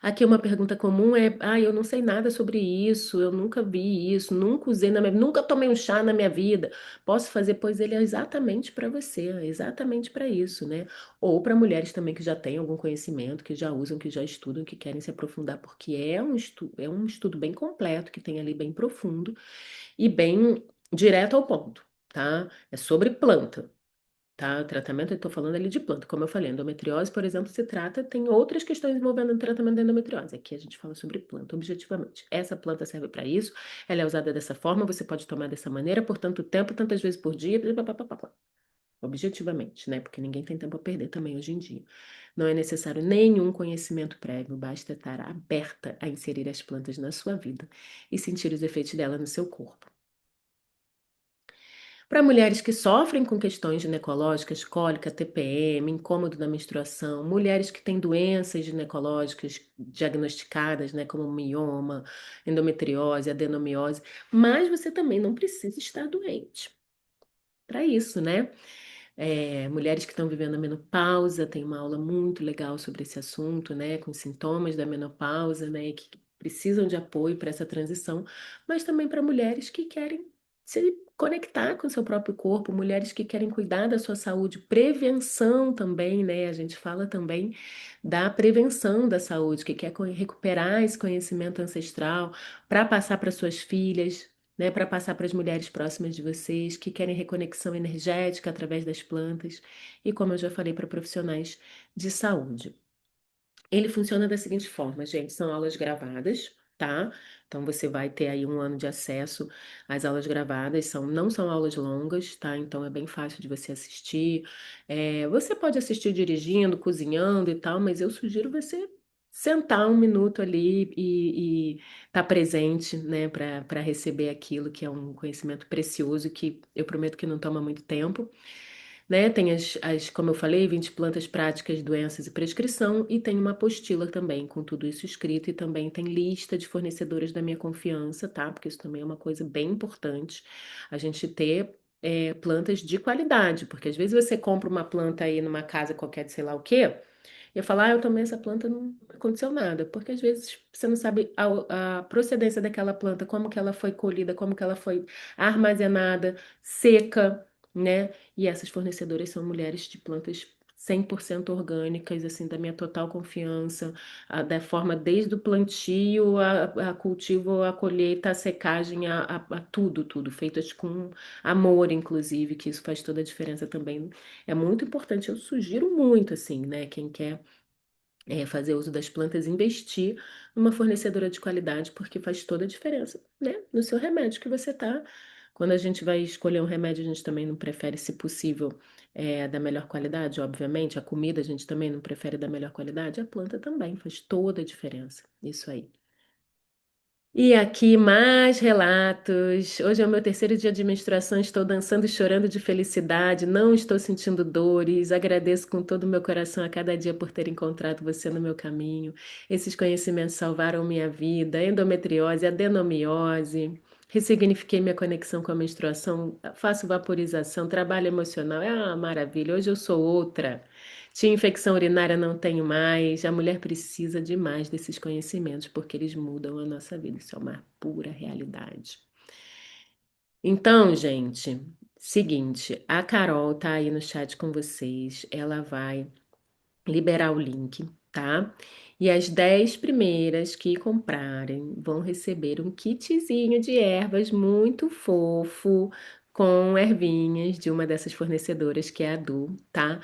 A: Aqui uma pergunta comum é: eu não sei nada sobre isso, eu nunca vi isso, nunca usei na minha, nunca tomei um chá na minha vida. Posso fazer? Pois ele é exatamente para você, é exatamente para isso, né? Ou para mulheres também que já têm algum conhecimento, que já usam, que já estudam, que querem se aprofundar, porque é um estudo bem completo, que tem ali bem profundo e bem direto ao ponto, tá? É sobre planta. Tá? O tratamento, eu estou falando ali de planta. Como eu falei, endometriose, por exemplo, se trata, tem outras questões envolvendo o tratamento da endometriose. Aqui a gente fala sobre planta, objetivamente. Essa planta serve para isso, ela é usada dessa forma, você pode tomar dessa maneira, por tanto tempo, tantas vezes por dia, papapá. Objetivamente, né? Porque ninguém tem tempo a perder também hoje em dia. Não é necessário nenhum conhecimento prévio, basta estar aberta a inserir as plantas na sua vida e sentir os efeitos dela no seu corpo. Para mulheres que sofrem com questões ginecológicas, cólica, TPM, incômodo da menstruação, mulheres que têm doenças ginecológicas diagnosticadas, né, como mioma, endometriose, adenomiose, mas você também não precisa estar doente. Para isso, né? Mulheres que estão vivendo a menopausa, tem uma aula muito legal sobre esse assunto, né, com sintomas da menopausa, né, e que precisam de apoio para essa transição, mas também para mulheres que querem se conectar com o seu próprio corpo, mulheres que querem cuidar da sua saúde, prevenção também, né, a gente fala também da prevenção da saúde, que quer recuperar esse conhecimento ancestral para passar para suas filhas, né, para passar para as mulheres próximas de vocês que querem reconexão energética através das plantas e, como eu já falei, para profissionais de saúde. Ele funciona da seguinte forma, gente, são aulas gravadas, tá? Então você vai ter aí um ano de acesso às aulas gravadas, não são aulas longas, tá? Então é bem fácil de você assistir. Você pode assistir dirigindo, cozinhando e tal, mas eu sugiro você sentar um minuto ali e estar presente, né, para receber aquilo que é um conhecimento precioso que eu prometo que não toma muito tempo, né? Tem como eu falei, 20 plantas práticas, doenças e prescrição, e tem uma apostila também com tudo isso escrito, e também tem lista de fornecedoras da minha confiança, tá? Porque isso também é uma coisa bem importante, a gente ter plantas de qualidade, porque às vezes você compra uma planta aí numa casa qualquer de sei lá o quê, e eu falo, eu tomei essa planta, não aconteceu nada, porque às vezes você não sabe a procedência daquela planta, como que ela foi colhida, como que ela foi armazenada, seca, né? E essas fornecedoras são mulheres de plantas 100% orgânicas, assim, da minha total confiança, da forma desde o plantio, a cultivo, a colheita, a secagem, a tudo, feitas com amor, inclusive, que isso faz toda a diferença também. É muito importante, eu sugiro muito, assim, né, quem quer fazer uso das plantas, investir numa fornecedora de qualidade, porque faz toda a diferença, né? No seu remédio que você tá. Quando a gente vai escolher um remédio, a gente também não prefere, se possível, da melhor qualidade, obviamente. A comida a gente também não prefere da melhor qualidade. A planta também faz toda a diferença. Isso aí. E aqui mais relatos. Hoje é o meu terceiro dia de menstruação, estou dançando e chorando de felicidade, não estou sentindo dores. Agradeço com todo o meu coração a cada dia por ter encontrado você no meu caminho. Esses conhecimentos salvaram minha vida. Endometriose, adenomiose. Ressignifiquei minha conexão com a menstruação, faço vaporização, trabalho emocional. É uma maravilha. Hoje eu sou outra. Tinha infecção urinária, não tenho mais. A mulher precisa demais desses conhecimentos, porque eles mudam a nossa vida. Isso é uma pura realidade. Então, gente, seguinte, a Carol tá aí no chat com vocês. Ela vai liberar o link, tá? E as 10 primeiras que comprarem vão receber um kitzinho de ervas muito fofo, com ervinhas de uma dessas fornecedoras, que é a Du, tá?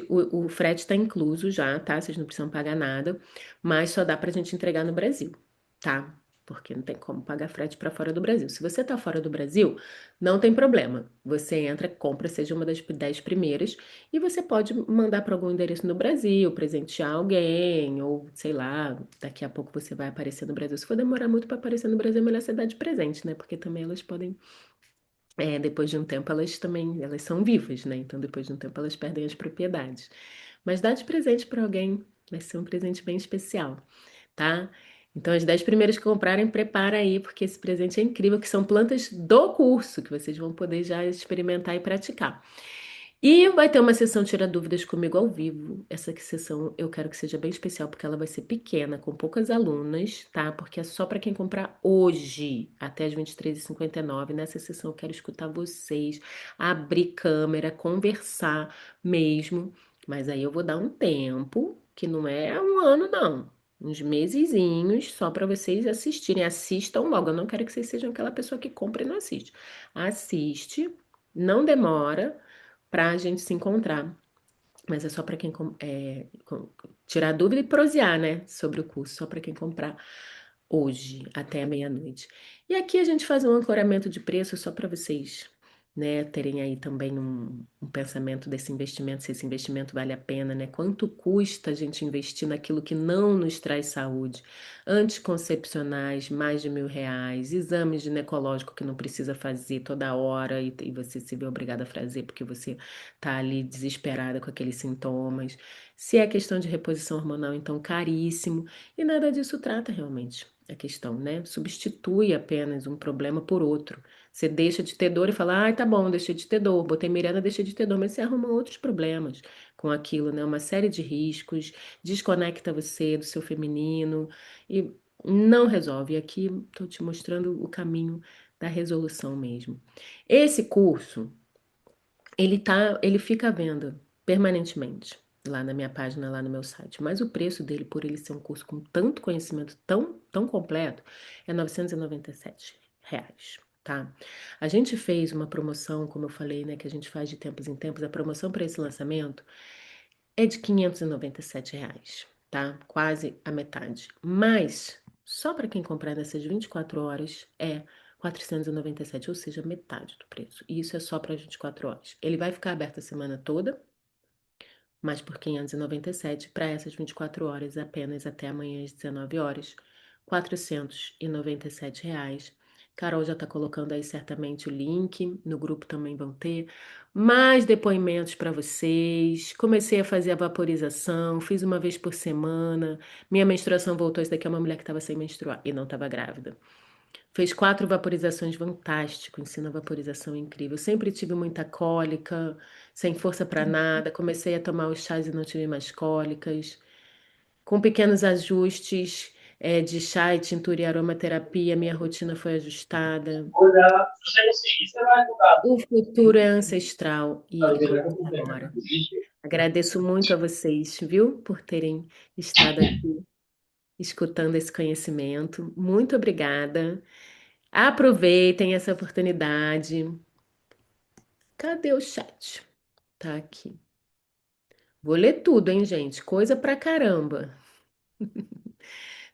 A: O frete tá incluso já, tá? Vocês não precisam pagar nada, mas só dá pra gente entregar no Brasil, tá? porque não tem como pagar frete para fora do Brasil. Se você está fora do Brasil, não tem problema. Você entra, compra, seja uma das 10 primeiras, e você pode mandar para algum endereço no Brasil, presentear alguém, ou sei lá, daqui a pouco você vai aparecer no Brasil. Se for demorar muito para aparecer no Brasil, é melhor você dar de presente, né? Porque também elas podem, depois de um tempo, elas também, elas são vivas, né? Então, depois de um tempo, elas perdem as propriedades. Mas dá de presente para alguém, vai ser um presente bem especial, tá? Então, as 10 primeiras que comprarem, prepara aí, porque esse presente é incrível, que são plantas do curso, que vocês vão poder já experimentar e praticar. E vai ter uma sessão Tira Dúvidas comigo ao vivo. Essa sessão eu quero que seja bem especial, porque ela vai ser pequena, com poucas alunas, tá? Porque é só para quem comprar hoje, até as 23h59. Nessa sessão eu quero escutar vocês, abrir câmera, conversar mesmo. Mas aí eu vou dar um tempo, que não é um ano, não. Uns mesezinhos, só para vocês assistirem. Assistam logo. Eu não quero que vocês sejam aquela pessoa que compra e não assiste. Assiste, não demora para a gente se encontrar. Mas é só para quem tirar dúvida e prosear, né, sobre o curso, só para quem comprar hoje, até a meia-noite. E aqui a gente faz um ancoramento de preço só para vocês, né, terem aí também um pensamento desse investimento, se esse investimento vale a pena, né? Quanto custa a gente investir naquilo que não nos traz saúde? Anticoncepcionais, mais de R$ 1.000, exames ginecológico que não precisa fazer toda hora e você se vê obrigada a fazer porque você tá ali desesperada com aqueles sintomas. Se é questão de reposição hormonal, então caríssimo. E nada disso trata realmente a questão, né? Substitui apenas um problema por outro. Você deixa de ter dor e fala, tá bom, deixei de ter dor, botei Mirena, deixei de ter dor, mas você arruma outros problemas com aquilo, né? Uma série de riscos, desconecta você do seu feminino e não resolve. E aqui estou te mostrando o caminho da resolução mesmo. Esse curso, ele fica à venda permanentemente lá na minha página, lá no meu site. Mas o preço dele, por ele ser um curso com tanto conhecimento, tão completo, é R$ 997, tá? A gente fez uma promoção, como eu falei, né, que a gente faz de tempos em tempos. A promoção para esse lançamento é de R$ 597, tá? Quase a metade. Mas só para quem comprar nessas 24 horas é 497, ou seja, metade do preço. E isso é só para 24 horas. Ele vai ficar aberto a semana toda, mas por 597 para essas 24 horas, apenas até amanhã às 19 horas, R$ 497. Carol já está colocando aí certamente o link, no grupo também vão ter mais depoimentos para vocês. Comecei a fazer a vaporização, fiz uma vez por semana. Minha menstruação voltou. Isso daqui é uma mulher que estava sem menstruar e não estava grávida. Fez 4 vaporizações, fantástico, ensina vaporização incrível. Sempre tive muita cólica, sem força para nada. Comecei a tomar os chás e não tive mais cólicas. Com pequenos ajustes, de chá e tintura e aromaterapia, minha rotina foi ajustada. O futuro é ancestral e ele começa agora. Agradeço muito a vocês, viu, por terem estado aqui escutando esse conhecimento. Muito obrigada. Aproveitem essa oportunidade. Cadê o chat? Tá aqui. Vou ler tudo, hein, gente? Coisa pra caramba.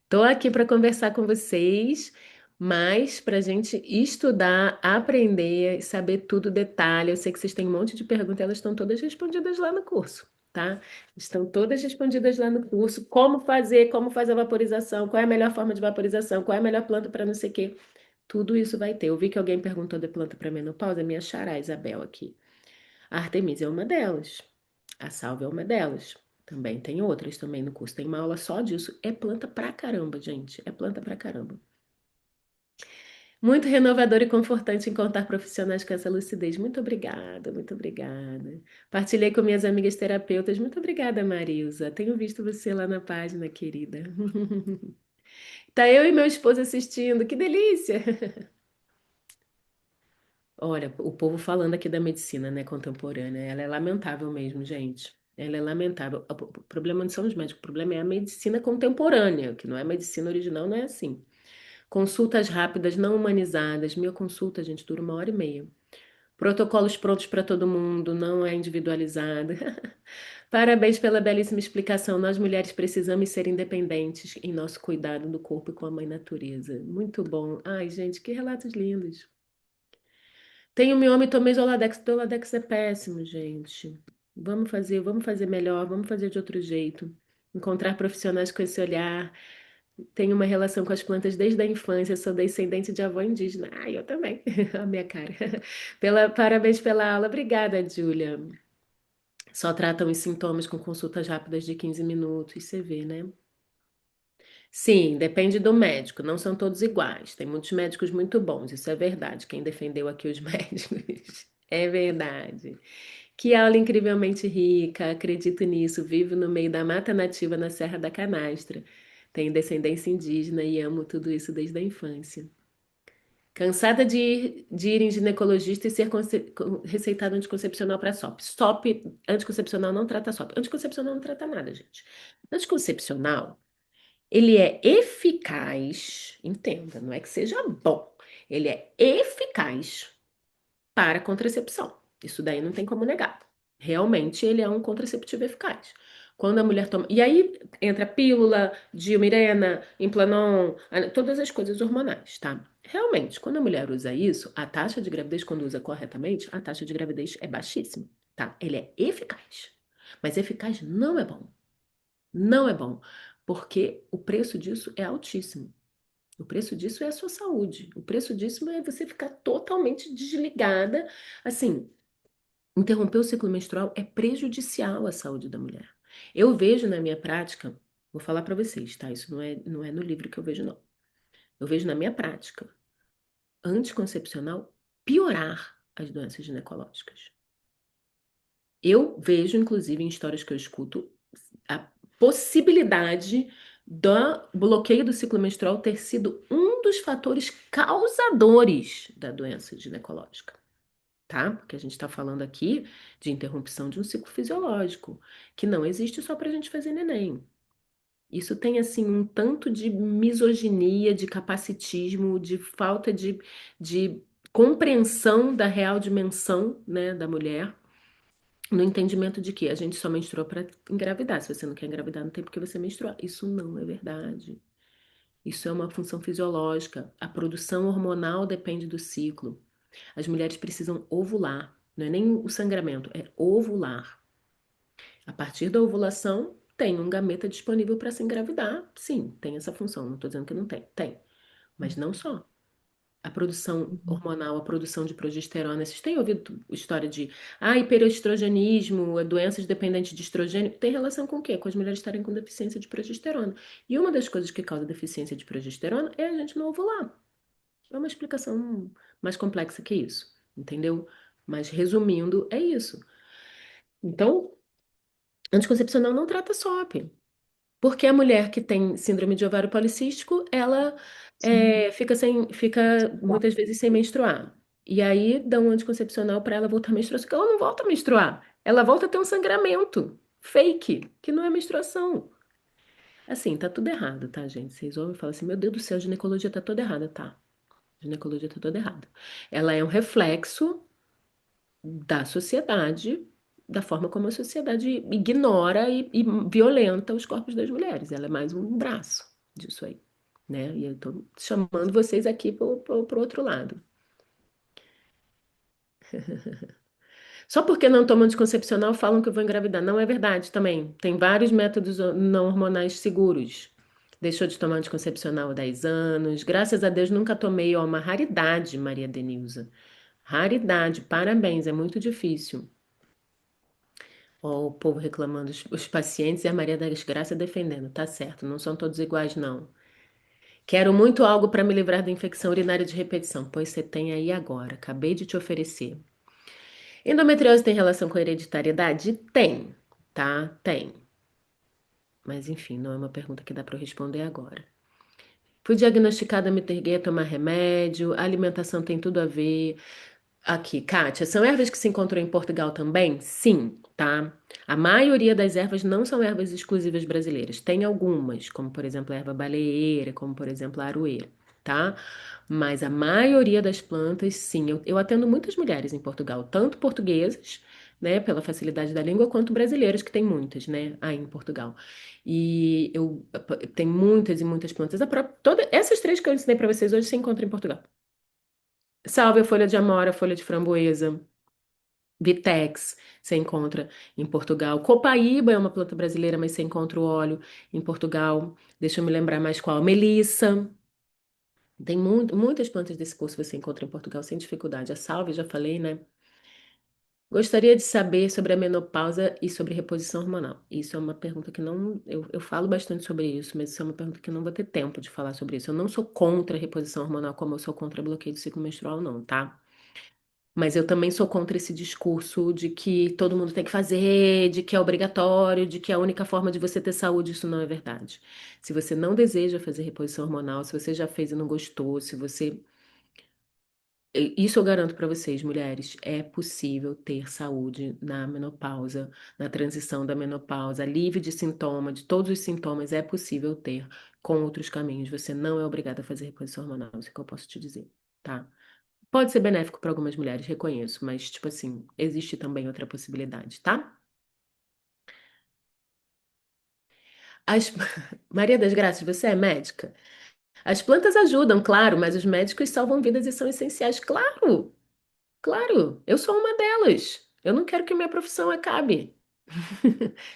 A: Tô aqui para conversar com vocês, mas para a gente estudar, aprender, saber tudo detalhe. Eu sei que vocês têm um monte de perguntas, elas estão todas respondidas lá no curso, tá? Estão todas respondidas lá no curso. Como fazer, como faz a vaporização, qual é a melhor forma de vaporização, qual é a melhor planta para não sei o quê. Tudo isso vai ter. Eu vi que alguém perguntou de planta para menopausa, minha xará, Isabel, aqui. A Artemisia é uma delas. A salve é uma delas. Também tem outras também no curso. Tem uma aula só disso. É planta pra caramba, gente. É planta pra caramba. Muito renovador e confortante encontrar profissionais com essa lucidez. Muito obrigada, muito obrigada. Partilhei com minhas amigas terapeutas. Muito obrigada, Marilza. Tenho visto você lá na página, querida. Tá eu e meu esposo assistindo. Que delícia! Olha, o povo falando aqui da medicina, né, contemporânea, ela é lamentável mesmo, gente. Ela é lamentável. O problema não são os médicos, o problema é a medicina contemporânea, que não é a medicina original, não é assim. Consultas rápidas, não humanizadas. Minha consulta, gente, dura 1h30. Protocolos prontos para todo mundo, não é individualizado. Parabéns pela belíssima explicação. Nós mulheres precisamos ser independentes em nosso cuidado do corpo e com a mãe natureza. Muito bom. Ai, gente, que relatos lindos. Tenho mioma e tomei Zoladex. Zoladex é péssimo, gente. Vamos fazer melhor, vamos fazer de outro jeito. Encontrar profissionais com esse olhar. Tenho uma relação com as plantas desde a infância, sou descendente de avó indígena. Ah, eu também. A minha cara. Parabéns pela aula. Obrigada, Júlia. Só tratam os sintomas com consultas rápidas de 15 minutos, você vê, né? Sim, depende do médico, não são todos iguais. Tem muitos médicos muito bons, isso é verdade. Quem defendeu aqui os médicos? É verdade. Que aula incrivelmente rica, acredito nisso. Vivo no meio da mata nativa na Serra da Canastra. Tenho descendência indígena e amo tudo isso desde a infância. Cansada de ir em ginecologista e ser receitado anticoncepcional para SOP. SOP, anticoncepcional não trata SOP. Anticoncepcional não trata nada, gente. Anticoncepcional, ele é eficaz, entenda, não é que seja bom. Ele é eficaz para contracepção. Isso daí não tem como negar. Realmente ele é um contraceptivo eficaz. Quando a mulher toma. E aí entra pílula, Dilmirena, Implanon, todas as coisas hormonais, tá? Realmente, quando a mulher usa isso, a taxa de gravidez, quando usa corretamente, a taxa de gravidez é baixíssima, tá? Ele é eficaz. Mas eficaz não é bom. Não é bom. Porque o preço disso é altíssimo. O preço disso é a sua saúde. O preço disso é você ficar totalmente desligada. Assim, interromper o ciclo menstrual é prejudicial à saúde da mulher. Eu vejo na minha prática, vou falar para vocês, tá? Isso não é no livro que eu vejo, não. Eu vejo na minha prática, anticoncepcional piorar as doenças ginecológicas. Eu vejo, inclusive, em histórias que eu escuto, a possibilidade do bloqueio do ciclo menstrual ter sido um dos fatores causadores da doença ginecológica, tá? Porque a gente está falando aqui de interrupção de um ciclo fisiológico, que não existe só para a gente fazer neném. Isso tem, assim, um tanto de misoginia, de capacitismo, de falta de compreensão da real dimensão, né, da mulher, no entendimento de que a gente só menstrua para engravidar. Se você não quer engravidar, não tem por que você menstruar. Isso não é verdade. Isso é uma função fisiológica. A produção hormonal depende do ciclo. As mulheres precisam ovular. Não é nem o sangramento, é ovular. A partir da ovulação, tem um gameta disponível para se engravidar. Sim, tem essa função. Não estou dizendo que não tem. Tem. Mas não só. A produção hormonal, a produção de progesterona. Vocês têm ouvido história de hiperestrogenismo, doenças dependentes de estrogênio? Tem relação com o quê? Com as mulheres estarem com deficiência de progesterona. E uma das coisas que causa deficiência de progesterona é a gente não ovular. É uma explicação mais complexa que isso, entendeu? Mas resumindo, é isso. Então, anticoncepcional não trata SOP. Porque a mulher que tem síndrome de ovário policístico, ela fica muitas vezes sem menstruar. E aí dá um anticoncepcional para ela voltar a menstruar, só que ela não volta a menstruar. Ela volta a ter um sangramento fake, que não é menstruação. Assim, tá tudo errado, tá, gente? Vocês ouvem e falam assim, meu Deus do céu, a ginecologia tá toda errada, tá? A ginecologia tá toda errada. Ela é um reflexo da sociedade, da forma como a sociedade ignora e violenta os corpos das mulheres. Ela é mais um braço disso aí, né? E eu tô chamando vocês aqui pro outro lado. Só porque não tomam anticoncepcional falam que eu vou engravidar. Não é verdade também. Tem vários métodos não hormonais seguros. Deixou de tomar anticoncepcional há 10 anos. Graças a Deus nunca tomei. Ó, uma raridade, Maria Denilza. Raridade. Parabéns, é muito difícil. Ó, o povo reclamando, os pacientes e a Maria das Graças defendendo. Tá certo, não são todos iguais, não. Quero muito algo para me livrar da infecção urinária de repetição, pois você tem aí agora. Acabei de te oferecer. Endometriose tem relação com a hereditariedade? Tem, tá? Tem. Mas enfim, não é uma pergunta que dá para eu responder agora. Fui diagnosticada, me neguei a tomar remédio, a alimentação tem tudo a ver. Aqui, Kátia, são ervas que se encontram em Portugal também? Sim, tá? A maioria das ervas não são ervas exclusivas brasileiras. Tem algumas, como por exemplo a erva baleeira, como por exemplo a aroeira, tá? Mas a maioria das plantas, sim. Eu atendo muitas mulheres em Portugal, tanto portuguesas, né, pela facilidade da língua, quanto brasileiras, que tem muitas, né, aí em Portugal. E eu tenho muitas e muitas plantas. Essas três que eu ensinei para vocês hoje se encontram em Portugal. Sálvia, folha de amora, folha de framboesa, Vitex, você encontra em Portugal. Copaíba é uma planta brasileira, mas você encontra o óleo em Portugal. Deixa eu me lembrar mais qual. Melissa. Tem muitas plantas desse curso que você encontra em Portugal sem dificuldade. A sálvia, já falei, né? Gostaria de saber sobre a menopausa e sobre reposição hormonal. Isso é uma pergunta que não. Eu falo bastante sobre isso, mas isso é uma pergunta que eu não vou ter tempo de falar sobre isso. Eu não sou contra a reposição hormonal como eu sou contra bloqueio do ciclo menstrual, não, tá? Mas eu também sou contra esse discurso de que todo mundo tem que fazer, de que é obrigatório, de que é a única forma de você ter saúde. Isso não é verdade. Se você não deseja fazer reposição hormonal, se você já fez e não gostou, se você. Isso eu garanto para vocês, mulheres, é possível ter saúde na menopausa, na transição da menopausa, alívio de sintoma, de todos os sintomas, é possível ter com outros caminhos. Você não é obrigada a fazer reposição hormonal, isso que eu posso te dizer, tá? Pode ser benéfico para algumas mulheres, reconheço, mas, tipo assim, existe também outra possibilidade, tá? As... Maria das Graças, você é médica? As plantas ajudam, claro, mas os médicos salvam vidas e são essenciais, claro! Claro, eu sou uma delas. Eu não quero que minha profissão acabe.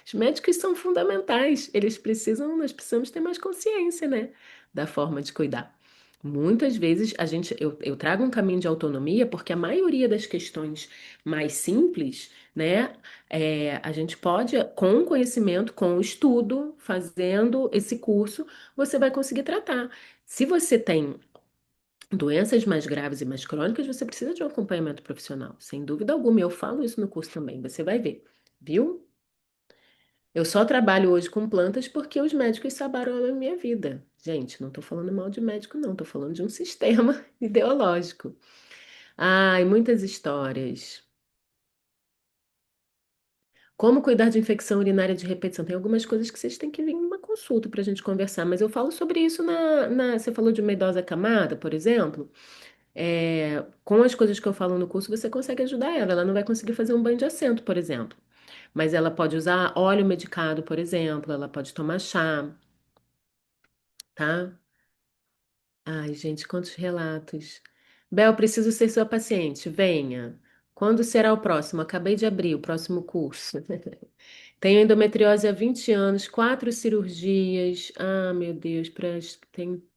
A: Os médicos são fundamentais. Nós precisamos ter mais consciência, né, da forma de cuidar. Muitas vezes eu trago um caminho de autonomia porque a maioria das questões mais simples, né, a gente pode, com conhecimento, com estudo, fazendo esse curso, você vai conseguir tratar. Se você tem doenças mais graves e mais crônicas, você precisa de um acompanhamento profissional, sem dúvida alguma. Eu falo isso no curso também, você vai ver, viu? Eu só trabalho hoje com plantas porque os médicos salvaram a minha vida. Gente, não tô falando mal de médico, não, tô falando de um sistema ideológico. Ai, muitas histórias. Como cuidar de infecção urinária de repetição? Tem algumas coisas que vocês têm que vir numa consulta para a gente conversar, mas eu falo sobre isso Você falou de uma idosa acamada, por exemplo. Com as coisas que eu falo no curso, você consegue ajudar ela. Ela não vai conseguir fazer um banho de assento, por exemplo. Mas ela pode usar óleo medicado, por exemplo. Ela pode tomar chá, tá? Ai, gente, quantos relatos. Bel, preciso ser sua paciente. Venha. Quando será o próximo? Acabei de abrir o próximo curso. Tenho endometriose há 20 anos, 4 cirurgias. Ah, meu Deus,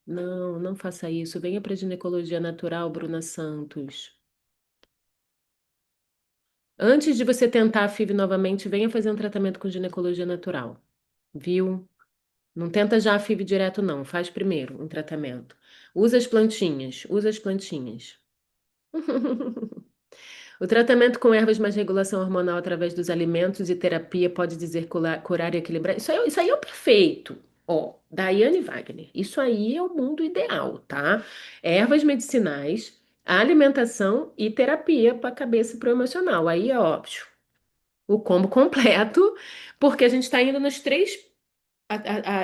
A: não, não faça isso. Venha para ginecologia natural, Bruna Santos. Antes de você tentar a FIV novamente, venha fazer um tratamento com ginecologia natural, viu? Não tenta já a FIV direto, não. Faz primeiro um tratamento. Usa as plantinhas, usa as plantinhas. O tratamento com ervas mais regulação hormonal através dos alimentos e terapia pode dizer curar e equilibrar. Isso aí é o perfeito. Ó, Daiane Wagner. Isso aí é o mundo ideal, tá? Ervas medicinais, alimentação e terapia para a cabeça e para o emocional. Aí, ó, o combo completo, porque a gente está indo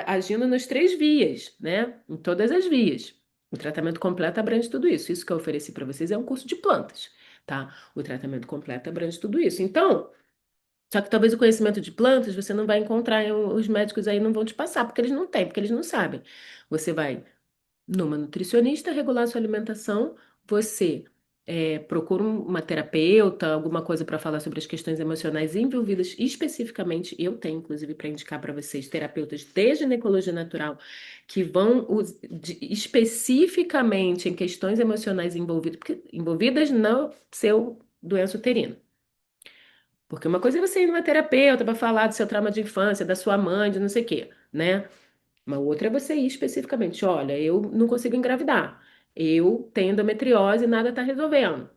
A: agindo nas três vias, né? Em todas as vias. O tratamento completo abrange tudo isso. Isso que eu ofereci para vocês é um curso de plantas, tá? O tratamento completo abrange tudo isso. Então, só que talvez o conhecimento de plantas você não vai encontrar, os médicos aí não vão te passar, porque eles não têm, porque eles não sabem. Você vai numa nutricionista regular sua alimentação, você procura uma terapeuta, alguma coisa para falar sobre as questões emocionais envolvidas especificamente. Eu tenho, inclusive, para indicar para vocês terapeutas de ginecologia natural que vão especificamente em questões emocionais envolvidas no seu doença uterina. Porque uma coisa é você ir numa terapeuta para falar do seu trauma de infância, da sua mãe, de não sei o quê, né? Uma outra é você ir especificamente, olha, eu não consigo engravidar, eu tenho endometriose e nada está resolvendo.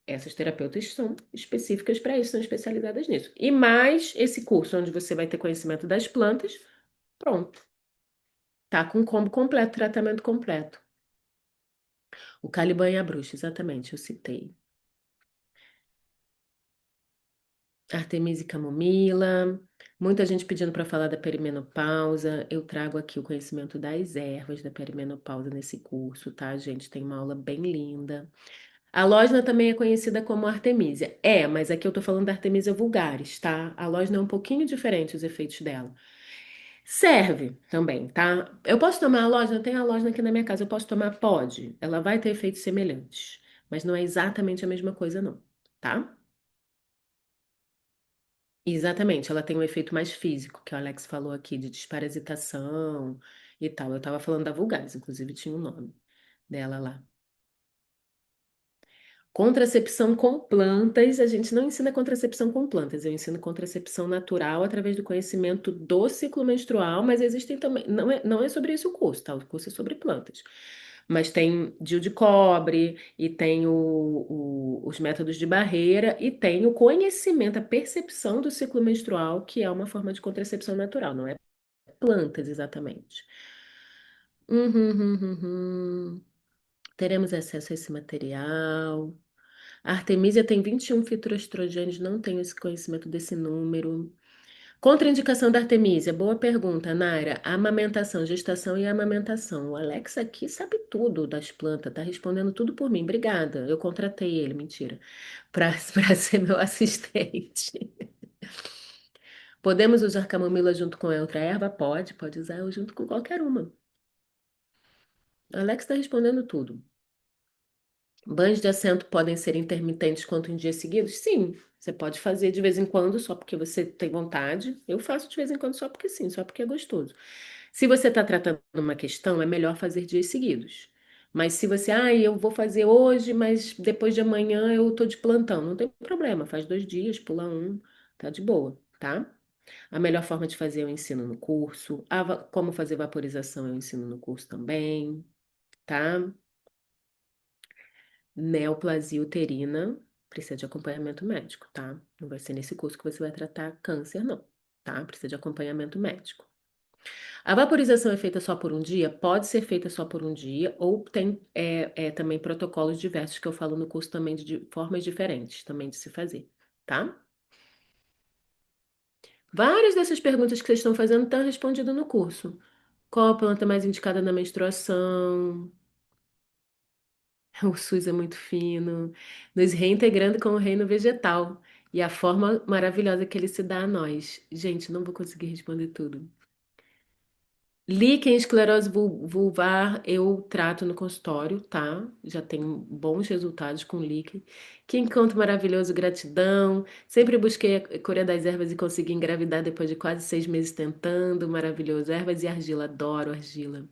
A: Essas terapeutas são específicas para isso, são especializadas nisso. E mais esse curso onde você vai ter conhecimento das plantas, pronto. Tá com combo completo, tratamento completo. O Caliban e a bruxa, exatamente, eu citei. Artemisia e camomila. Muita gente pedindo para falar da perimenopausa. Eu trago aqui o conhecimento das ervas da perimenopausa nesse curso, tá, gente? Tem uma aula bem linda. A lógina também é conhecida como artemisia. É, mas aqui eu tô falando da artemisia vulgaris, tá? A lógina é um pouquinho diferente os efeitos dela. Serve também, tá? Eu posso tomar a lógina? Tem a lógina aqui na minha casa. Eu posso tomar? Pode. Ela vai ter efeitos semelhantes, mas não é exatamente a mesma coisa, não, tá? Exatamente, ela tem um efeito mais físico, que o Alex falou aqui, de desparasitação e tal. Eu tava falando da vulgaris, inclusive tinha um nome dela lá. Contracepção com plantas, a gente não ensina contracepção com plantas, eu ensino contracepção natural através do conhecimento do ciclo menstrual, mas existem também, não é sobre isso o curso, tá? O curso é sobre plantas. Mas tem DIU de cobre, e tem os métodos de barreira, e tem o conhecimento, a percepção do ciclo menstrual, que é uma forma de contracepção natural, não é plantas exatamente. Uhum, uhum, uhum. Teremos acesso a esse material. A Artemisia tem 21 fitoestrogênios, não tenho esse conhecimento desse número. Contraindicação da Artemisia, boa pergunta, Naira. Amamentação, gestação e amamentação. O Alex aqui sabe tudo das plantas, tá respondendo tudo por mim. Obrigada. Eu contratei ele, mentira, para ser meu assistente. Podemos usar camomila junto com a outra erva? Pode usar eu junto com qualquer uma. O Alex está respondendo tudo. Banhos de assento podem ser intermitentes quanto em dias seguidos? Sim, você pode fazer de vez em quando só porque você tem vontade. Eu faço de vez em quando só porque sim, só porque é gostoso. Se você está tratando uma questão, é melhor fazer dias seguidos. Mas se você, eu vou fazer hoje, mas depois de amanhã eu tô de plantão, não tem problema, faz 2 dias, pula um, tá de boa, tá? A melhor forma de fazer eu ensino no curso, como fazer vaporização eu ensino no curso também, tá? Neoplasia uterina precisa de acompanhamento médico, tá? Não vai ser nesse curso que você vai tratar câncer, não, tá? Precisa de acompanhamento médico. A vaporização é feita só por um dia? Pode ser feita só por um dia, ou tem também protocolos diversos que eu falo no curso também de formas diferentes também de se fazer, tá? Várias dessas perguntas que vocês estão fazendo estão respondidas no curso. Qual a planta mais indicada na menstruação? O SUS é muito fino, nos reintegrando com o reino vegetal e a forma maravilhosa que ele se dá a nós. Gente, não vou conseguir responder tudo. Líquen, esclerose vulvar, eu trato no consultório, tá? Já tenho bons resultados com líquen. Que encontro maravilhoso, gratidão. Sempre busquei a cura das ervas e consegui engravidar depois de quase 6 meses tentando. Maravilhoso. Ervas e argila, adoro argila.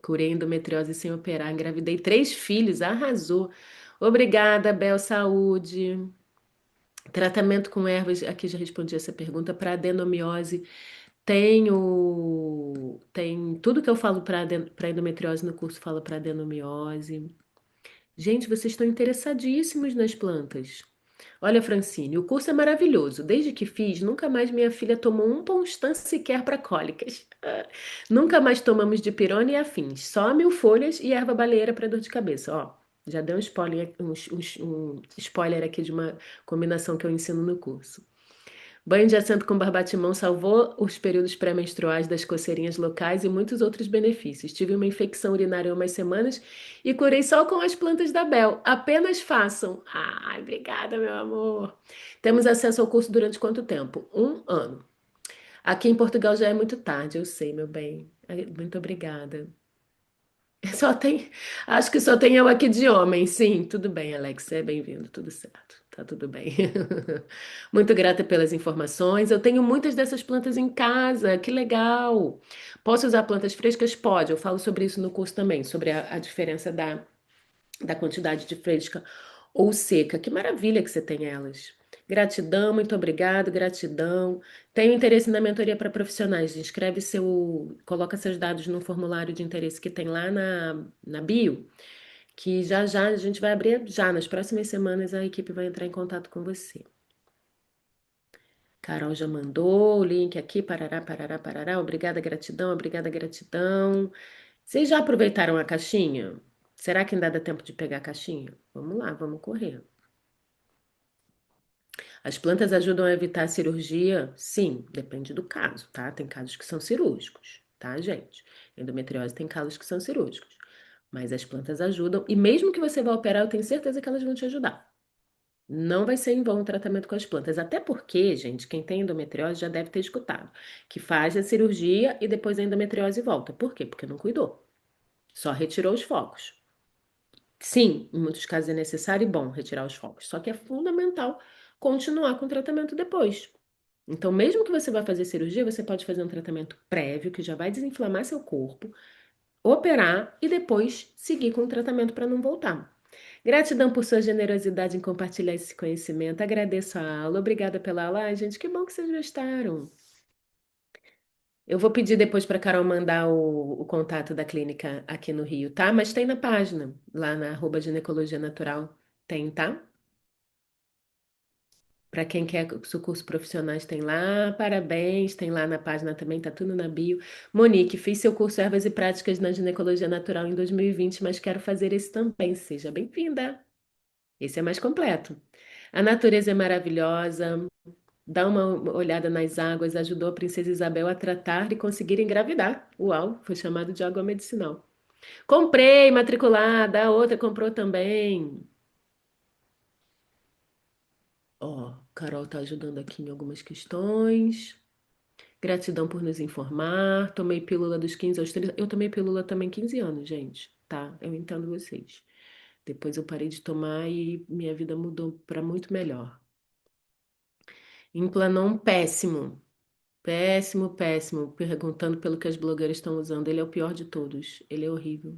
A: Curei endometriose sem operar, engravidei 3 filhos, arrasou. Obrigada, Bel, saúde. Tratamento com ervas, aqui já respondi essa pergunta, para adenomiose. Tem tudo que eu falo para endometriose no curso fala para adenomiose. Gente, vocês estão interessadíssimos nas plantas. Olha, Francine, o curso é maravilhoso. Desde que fiz, nunca mais minha filha tomou um Ponstan sequer para cólicas. Nunca mais tomamos dipirona e afins. Só mil folhas e erva baleeira para dor de cabeça. Ó, já deu um spoiler aqui de uma combinação que eu ensino no curso. Banho de assento com barbatimão salvou os períodos pré-menstruais das coceirinhas locais e muitos outros benefícios. Tive uma infecção urinária há umas semanas e curei só com as plantas da Bel. Apenas façam. Ai, obrigada, meu amor. Temos acesso ao curso durante quanto tempo? 1 ano. Aqui em Portugal já é muito tarde, eu sei, meu bem. Ai, muito obrigada. Só tem, acho que só tem eu aqui de homem. Sim, tudo bem, Alex, é bem-vindo, tudo certo, tá tudo bem. Muito grata pelas informações. Eu tenho muitas dessas plantas em casa, que legal. Posso usar plantas frescas? Pode. Eu falo sobre isso no curso também, sobre a diferença da quantidade de fresca ou seca. Que maravilha que você tem elas. Gratidão, muito obrigado, gratidão. Tenho interesse na mentoria para profissionais. Coloca seus dados no formulário de interesse que tem lá na bio, que já já a gente vai abrir já nas próximas semanas a equipe vai entrar em contato com você. Carol já mandou o link aqui, parará, parará, parará. Obrigada, gratidão, obrigada, gratidão. Vocês já aproveitaram a caixinha? Será que ainda dá tempo de pegar a caixinha? Vamos lá, vamos correr. As plantas ajudam a evitar a cirurgia? Sim, depende do caso, tá? Tem casos que são cirúrgicos, tá, gente? Endometriose tem casos que são cirúrgicos. Mas as plantas ajudam, e mesmo que você vá operar, eu tenho certeza que elas vão te ajudar. Não vai ser em vão o tratamento com as plantas. Até porque, gente, quem tem endometriose já deve ter escutado que faz a cirurgia e depois a endometriose volta. Por quê? Porque não cuidou. Só retirou os focos. Sim, em muitos casos é necessário e bom retirar os focos. Só que é fundamental continuar com o tratamento depois. Então, mesmo que você vá fazer cirurgia, você pode fazer um tratamento prévio que já vai desinflamar seu corpo, operar e depois seguir com o tratamento para não voltar. Gratidão por sua generosidade em compartilhar esse conhecimento. Agradeço a aula. Obrigada pela aula. Ai, gente, que bom que vocês gostaram. Eu vou pedir depois para Carol mandar o contato da clínica aqui no Rio, tá? Mas tem na página, lá na @ginecologia natural. Tem, tá? Para quem quer os cursos profissionais, tem lá. Parabéns, tem lá na página também, tá tudo na bio. Monique, fiz seu curso Ervas e Práticas na Ginecologia Natural em 2020, mas quero fazer esse também. Seja bem-vinda. Esse é mais completo. A natureza é maravilhosa. Dá uma olhada nas águas. Ajudou a Princesa Isabel a tratar e conseguir engravidar. Uau, foi chamado de água medicinal. Comprei, matriculada. A outra comprou também. Ó, Carol tá ajudando aqui em algumas questões. Gratidão por nos informar. Tomei pílula dos 15 aos 30. Eu tomei pílula também 15 anos, gente, tá? Eu entendo vocês. Depois eu parei de tomar e minha vida mudou para muito melhor. Implanon péssimo. Péssimo, péssimo. Perguntando pelo que as blogueiras estão usando. Ele é o pior de todos. Ele é horrível.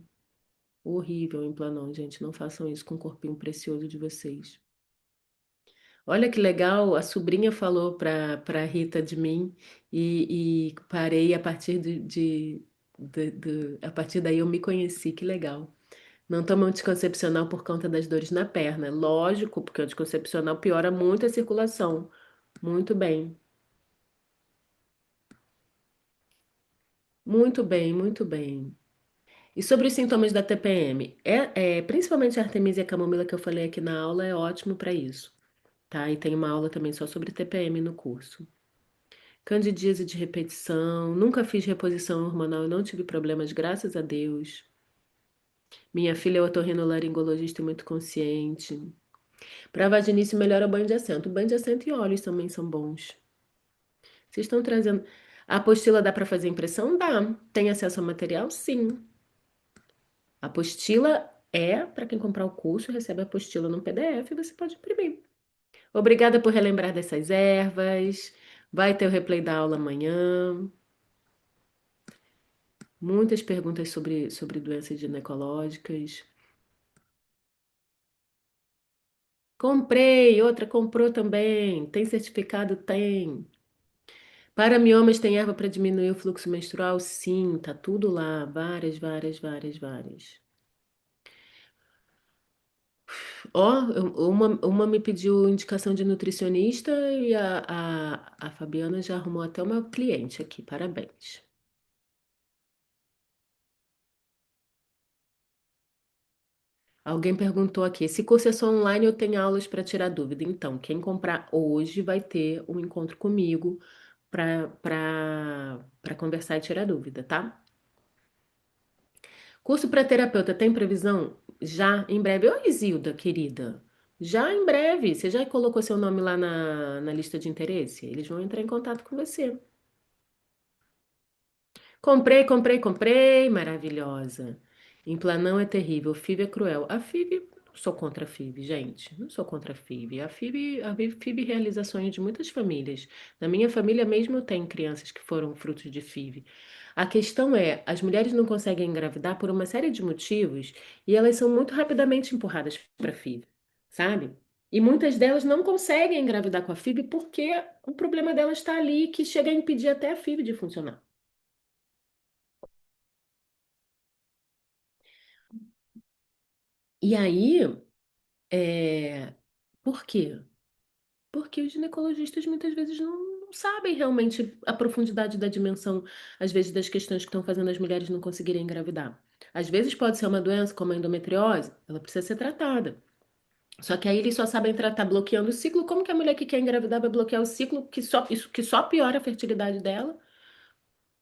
A: Horrível o Implanon, gente. Não façam isso com o corpinho precioso de vocês. Olha que legal, a sobrinha falou para Rita de mim e parei a partir a partir daí eu me conheci, que legal. Não tomo anticoncepcional por conta das dores na perna. Lógico, porque o anticoncepcional piora muito a circulação. Muito bem. Muito bem, muito bem. E sobre os sintomas da TPM, principalmente a Artemisia e a camomila que eu falei aqui na aula é ótimo para isso, tá? E tem uma aula também só sobre TPM no curso. Candidíase de repetição, nunca fiz reposição hormonal e não tive problemas, graças a Deus. Minha filha é otorrinolaringologista e muito consciente. Para vaginice, melhora o banho de assento. O banho de assento e óleos também são bons. Vocês estão trazendo. A apostila dá para fazer impressão? Dá. Tem acesso ao material? Sim. A apostila é para quem comprar o curso, recebe a apostila no PDF e você pode imprimir. Obrigada por relembrar dessas ervas. Vai ter o replay da aula amanhã. Muitas perguntas sobre doenças ginecológicas. Comprei, outra comprou também. Tem certificado? Tem. Para miomas, tem erva para diminuir o fluxo menstrual? Sim, tá tudo lá. Várias, várias, várias, várias. Ó, uma me pediu indicação de nutricionista e a Fabiana já arrumou até uma cliente aqui. Parabéns. Alguém perguntou aqui, esse curso é só online ou tem aulas para tirar dúvida? Então, quem comprar hoje vai ter um encontro comigo para conversar e tirar dúvida, tá? Curso para terapeuta tem previsão? Já em breve. Oi, Isilda, querida. Já em breve. Você já colocou seu nome lá na lista de interesse? Eles vão entrar em contato com você. Comprei, comprei, comprei. Maravilhosa. Implanão é terrível. FIV é cruel. A FIV, não sou contra a FIV, gente. Não sou contra a FIV. A FIV realiza sonhos de muitas famílias. Na minha família mesmo eu tenho crianças que foram frutos de FIV. A questão é, as mulheres não conseguem engravidar por uma série de motivos e elas são muito rapidamente empurradas para a FIV, sabe? E muitas delas não conseguem engravidar com a FIV porque o problema delas está ali que chega a impedir até a FIV de funcionar. E aí, é... por quê? Porque os ginecologistas muitas vezes não sabem realmente a profundidade da dimensão, às vezes, das questões que estão fazendo as mulheres não conseguirem engravidar. Às vezes pode ser uma doença como a endometriose, ela precisa ser tratada. Só que aí eles só sabem tratar bloqueando o ciclo. Como que a mulher que quer engravidar vai bloquear o ciclo que só, isso, que só piora a fertilidade dela?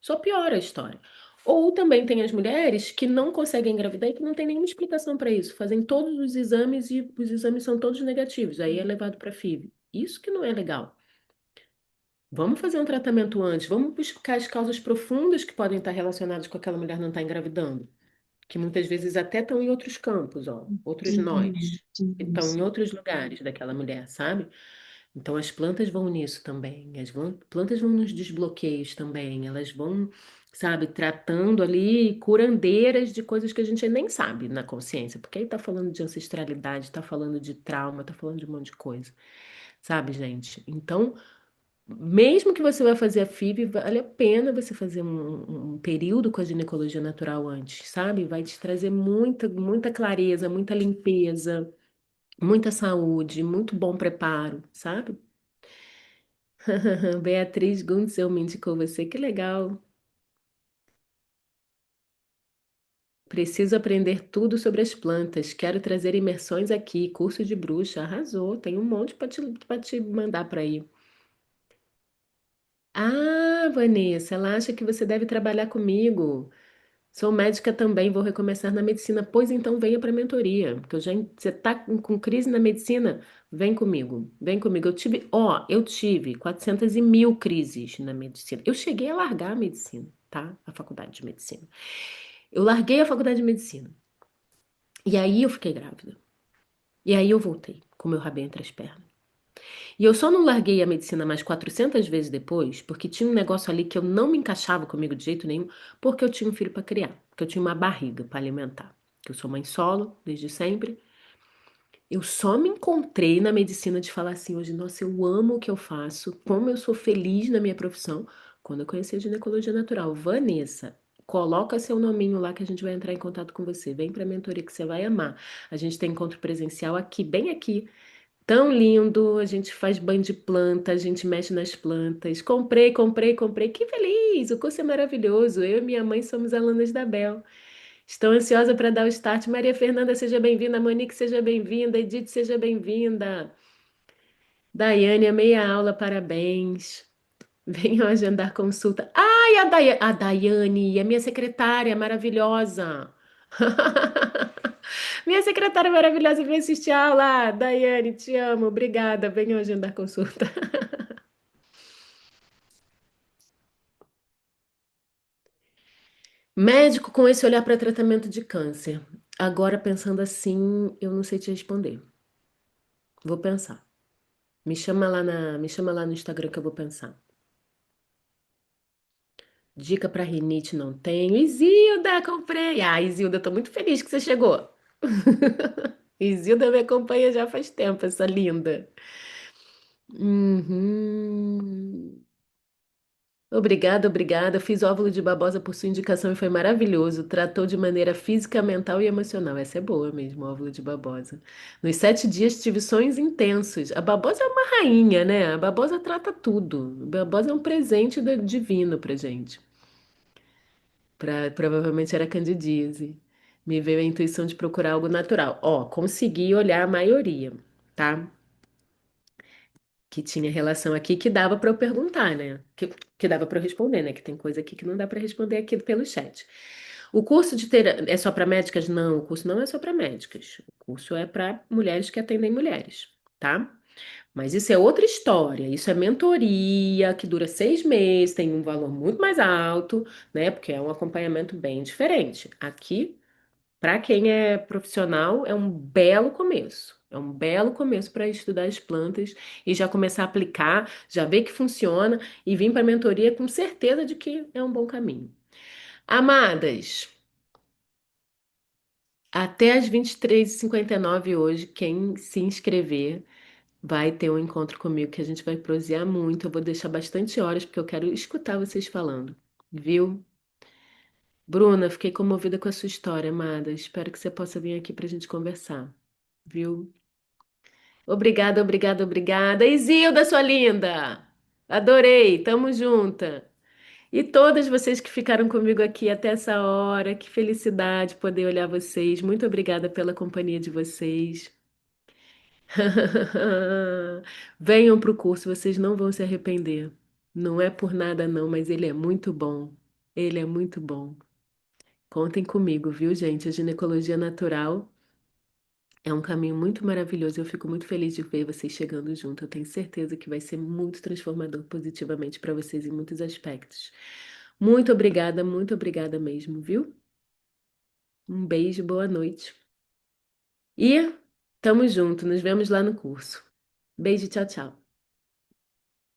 A: Só piora a história. Ou também tem as mulheres que não conseguem engravidar e que não tem nenhuma explicação para isso. Fazem todos os exames e os exames são todos negativos. Aí é levado para FIV. Isso que não é legal. Vamos fazer um tratamento antes, vamos buscar as causas profundas que podem estar relacionadas com aquela mulher não estar engravidando, que muitas vezes até estão em outros campos, ó, outros nós, estão em outros lugares daquela mulher, sabe? Então as plantas vão nisso também, plantas vão nos desbloqueios também, elas vão, sabe, tratando ali curandeiras de coisas que a gente nem sabe na consciência, porque aí tá falando de ancestralidade, tá falando de trauma, tá falando de um monte de coisa, sabe, gente? Então mesmo que você vá fazer a FIV, vale a pena você fazer um período com a ginecologia natural antes, sabe? Vai te trazer muita clareza, muita limpeza, muita saúde, muito bom preparo, sabe? Beatriz Guntzel me indicou você, que legal. Preciso aprender tudo sobre as plantas. Quero trazer imersões aqui, curso de bruxa. Arrasou, tem um monte para te mandar para ir. Ah, Vanessa, ela acha que você deve trabalhar comigo. Sou médica também, vou recomeçar na medicina. Pois então venha para a mentoria, porque você está com crise na medicina? Vem comigo, vem comigo. Eu tive 400 mil crises na medicina. Eu cheguei a largar a medicina, tá? A faculdade de medicina. Eu larguei a faculdade de medicina. E aí eu fiquei grávida. E aí eu voltei com meu rabinho entre as pernas. E eu só não larguei a medicina mais 400 vezes depois, porque tinha um negócio ali que eu não me encaixava comigo de jeito nenhum, porque eu tinha um filho para criar, porque eu tinha uma barriga para alimentar. Que eu sou mãe solo desde sempre. Eu só me encontrei na medicina de falar assim, hoje, nossa, eu amo o que eu faço, como eu sou feliz na minha profissão, quando eu conheci a ginecologia natural. Vanessa, coloca seu nominho lá que a gente vai entrar em contato com você. Vem para a mentoria que você vai amar. A gente tem encontro presencial aqui, bem aqui, tão lindo, a gente faz banho de planta, a gente mexe nas plantas. Comprei, comprei, comprei. Que feliz! O curso é maravilhoso. Eu e minha mãe somos alunas da Bel. Estou ansiosa para dar o start. Maria Fernanda, seja bem-vinda. Monique, seja bem-vinda. Edith, seja bem-vinda. Daiane, amei a aula, parabéns. Venham agendar consulta. Ai, a Daiane, é minha secretária maravilhosa. Minha secretária maravilhosa, vem assistir a aula. Daiane, te amo. Obrigada. Venham agendar consulta. Médico com esse olhar para tratamento de câncer. Agora, pensando assim, eu não sei te responder. Vou pensar. Me chama lá no Instagram que eu vou pensar. Dica para rinite não tenho. Isilda, comprei. Ah, Isilda, tô muito feliz que você chegou. Isilda me acompanha já faz tempo, essa linda. Uhum. Obrigada, obrigada. Fiz óvulo de babosa por sua indicação e foi maravilhoso. Tratou de maneira física, mental e emocional. Essa é boa mesmo, óvulo de babosa. Nos 7 dias tive sonhos intensos. A babosa é uma rainha, né? A babosa trata tudo. A babosa é um presente divino pra gente. Provavelmente era candidíase. Me veio a intuição de procurar algo natural. Ó, consegui olhar a maioria, tá? Que tinha relação aqui que dava para eu perguntar, né? Que dava para eu responder, né? Que tem coisa aqui que não dá para responder aqui pelo chat. O curso de ter é só para médicas? Não, o curso não é só para médicas. O curso é para mulheres que atendem mulheres, tá? Mas isso é outra história. Isso é mentoria que dura 6 meses, tem um valor muito mais alto, né? Porque é um acompanhamento bem diferente. Aqui para quem é profissional, é um belo começo. É um belo começo para estudar as plantas e já começar a aplicar, já ver que funciona e vir para a mentoria com certeza de que é um bom caminho. Amadas, até às 23h59 hoje, quem se inscrever vai ter um encontro comigo que a gente vai prosear muito. Eu vou deixar bastante horas porque eu quero escutar vocês falando, viu? Bruna, fiquei comovida com a sua história, amada. Espero que você possa vir aqui para a gente conversar, viu? Obrigada, obrigada, obrigada. Isilda, sua linda! Adorei, tamo junta. E todas vocês que ficaram comigo aqui até essa hora, que felicidade poder olhar vocês. Muito obrigada pela companhia de vocês. Venham para o curso, vocês não vão se arrepender. Não é por nada, não, mas ele é muito bom. Ele é muito bom. Contem comigo, viu, gente? A ginecologia natural é um caminho muito maravilhoso. Eu fico muito feliz de ver vocês chegando junto. Eu tenho certeza que vai ser muito transformador positivamente para vocês em muitos aspectos. Muito obrigada mesmo, viu? Um beijo, boa noite. E tamo junto, nos vemos lá no curso. Beijo, tchau, tchau.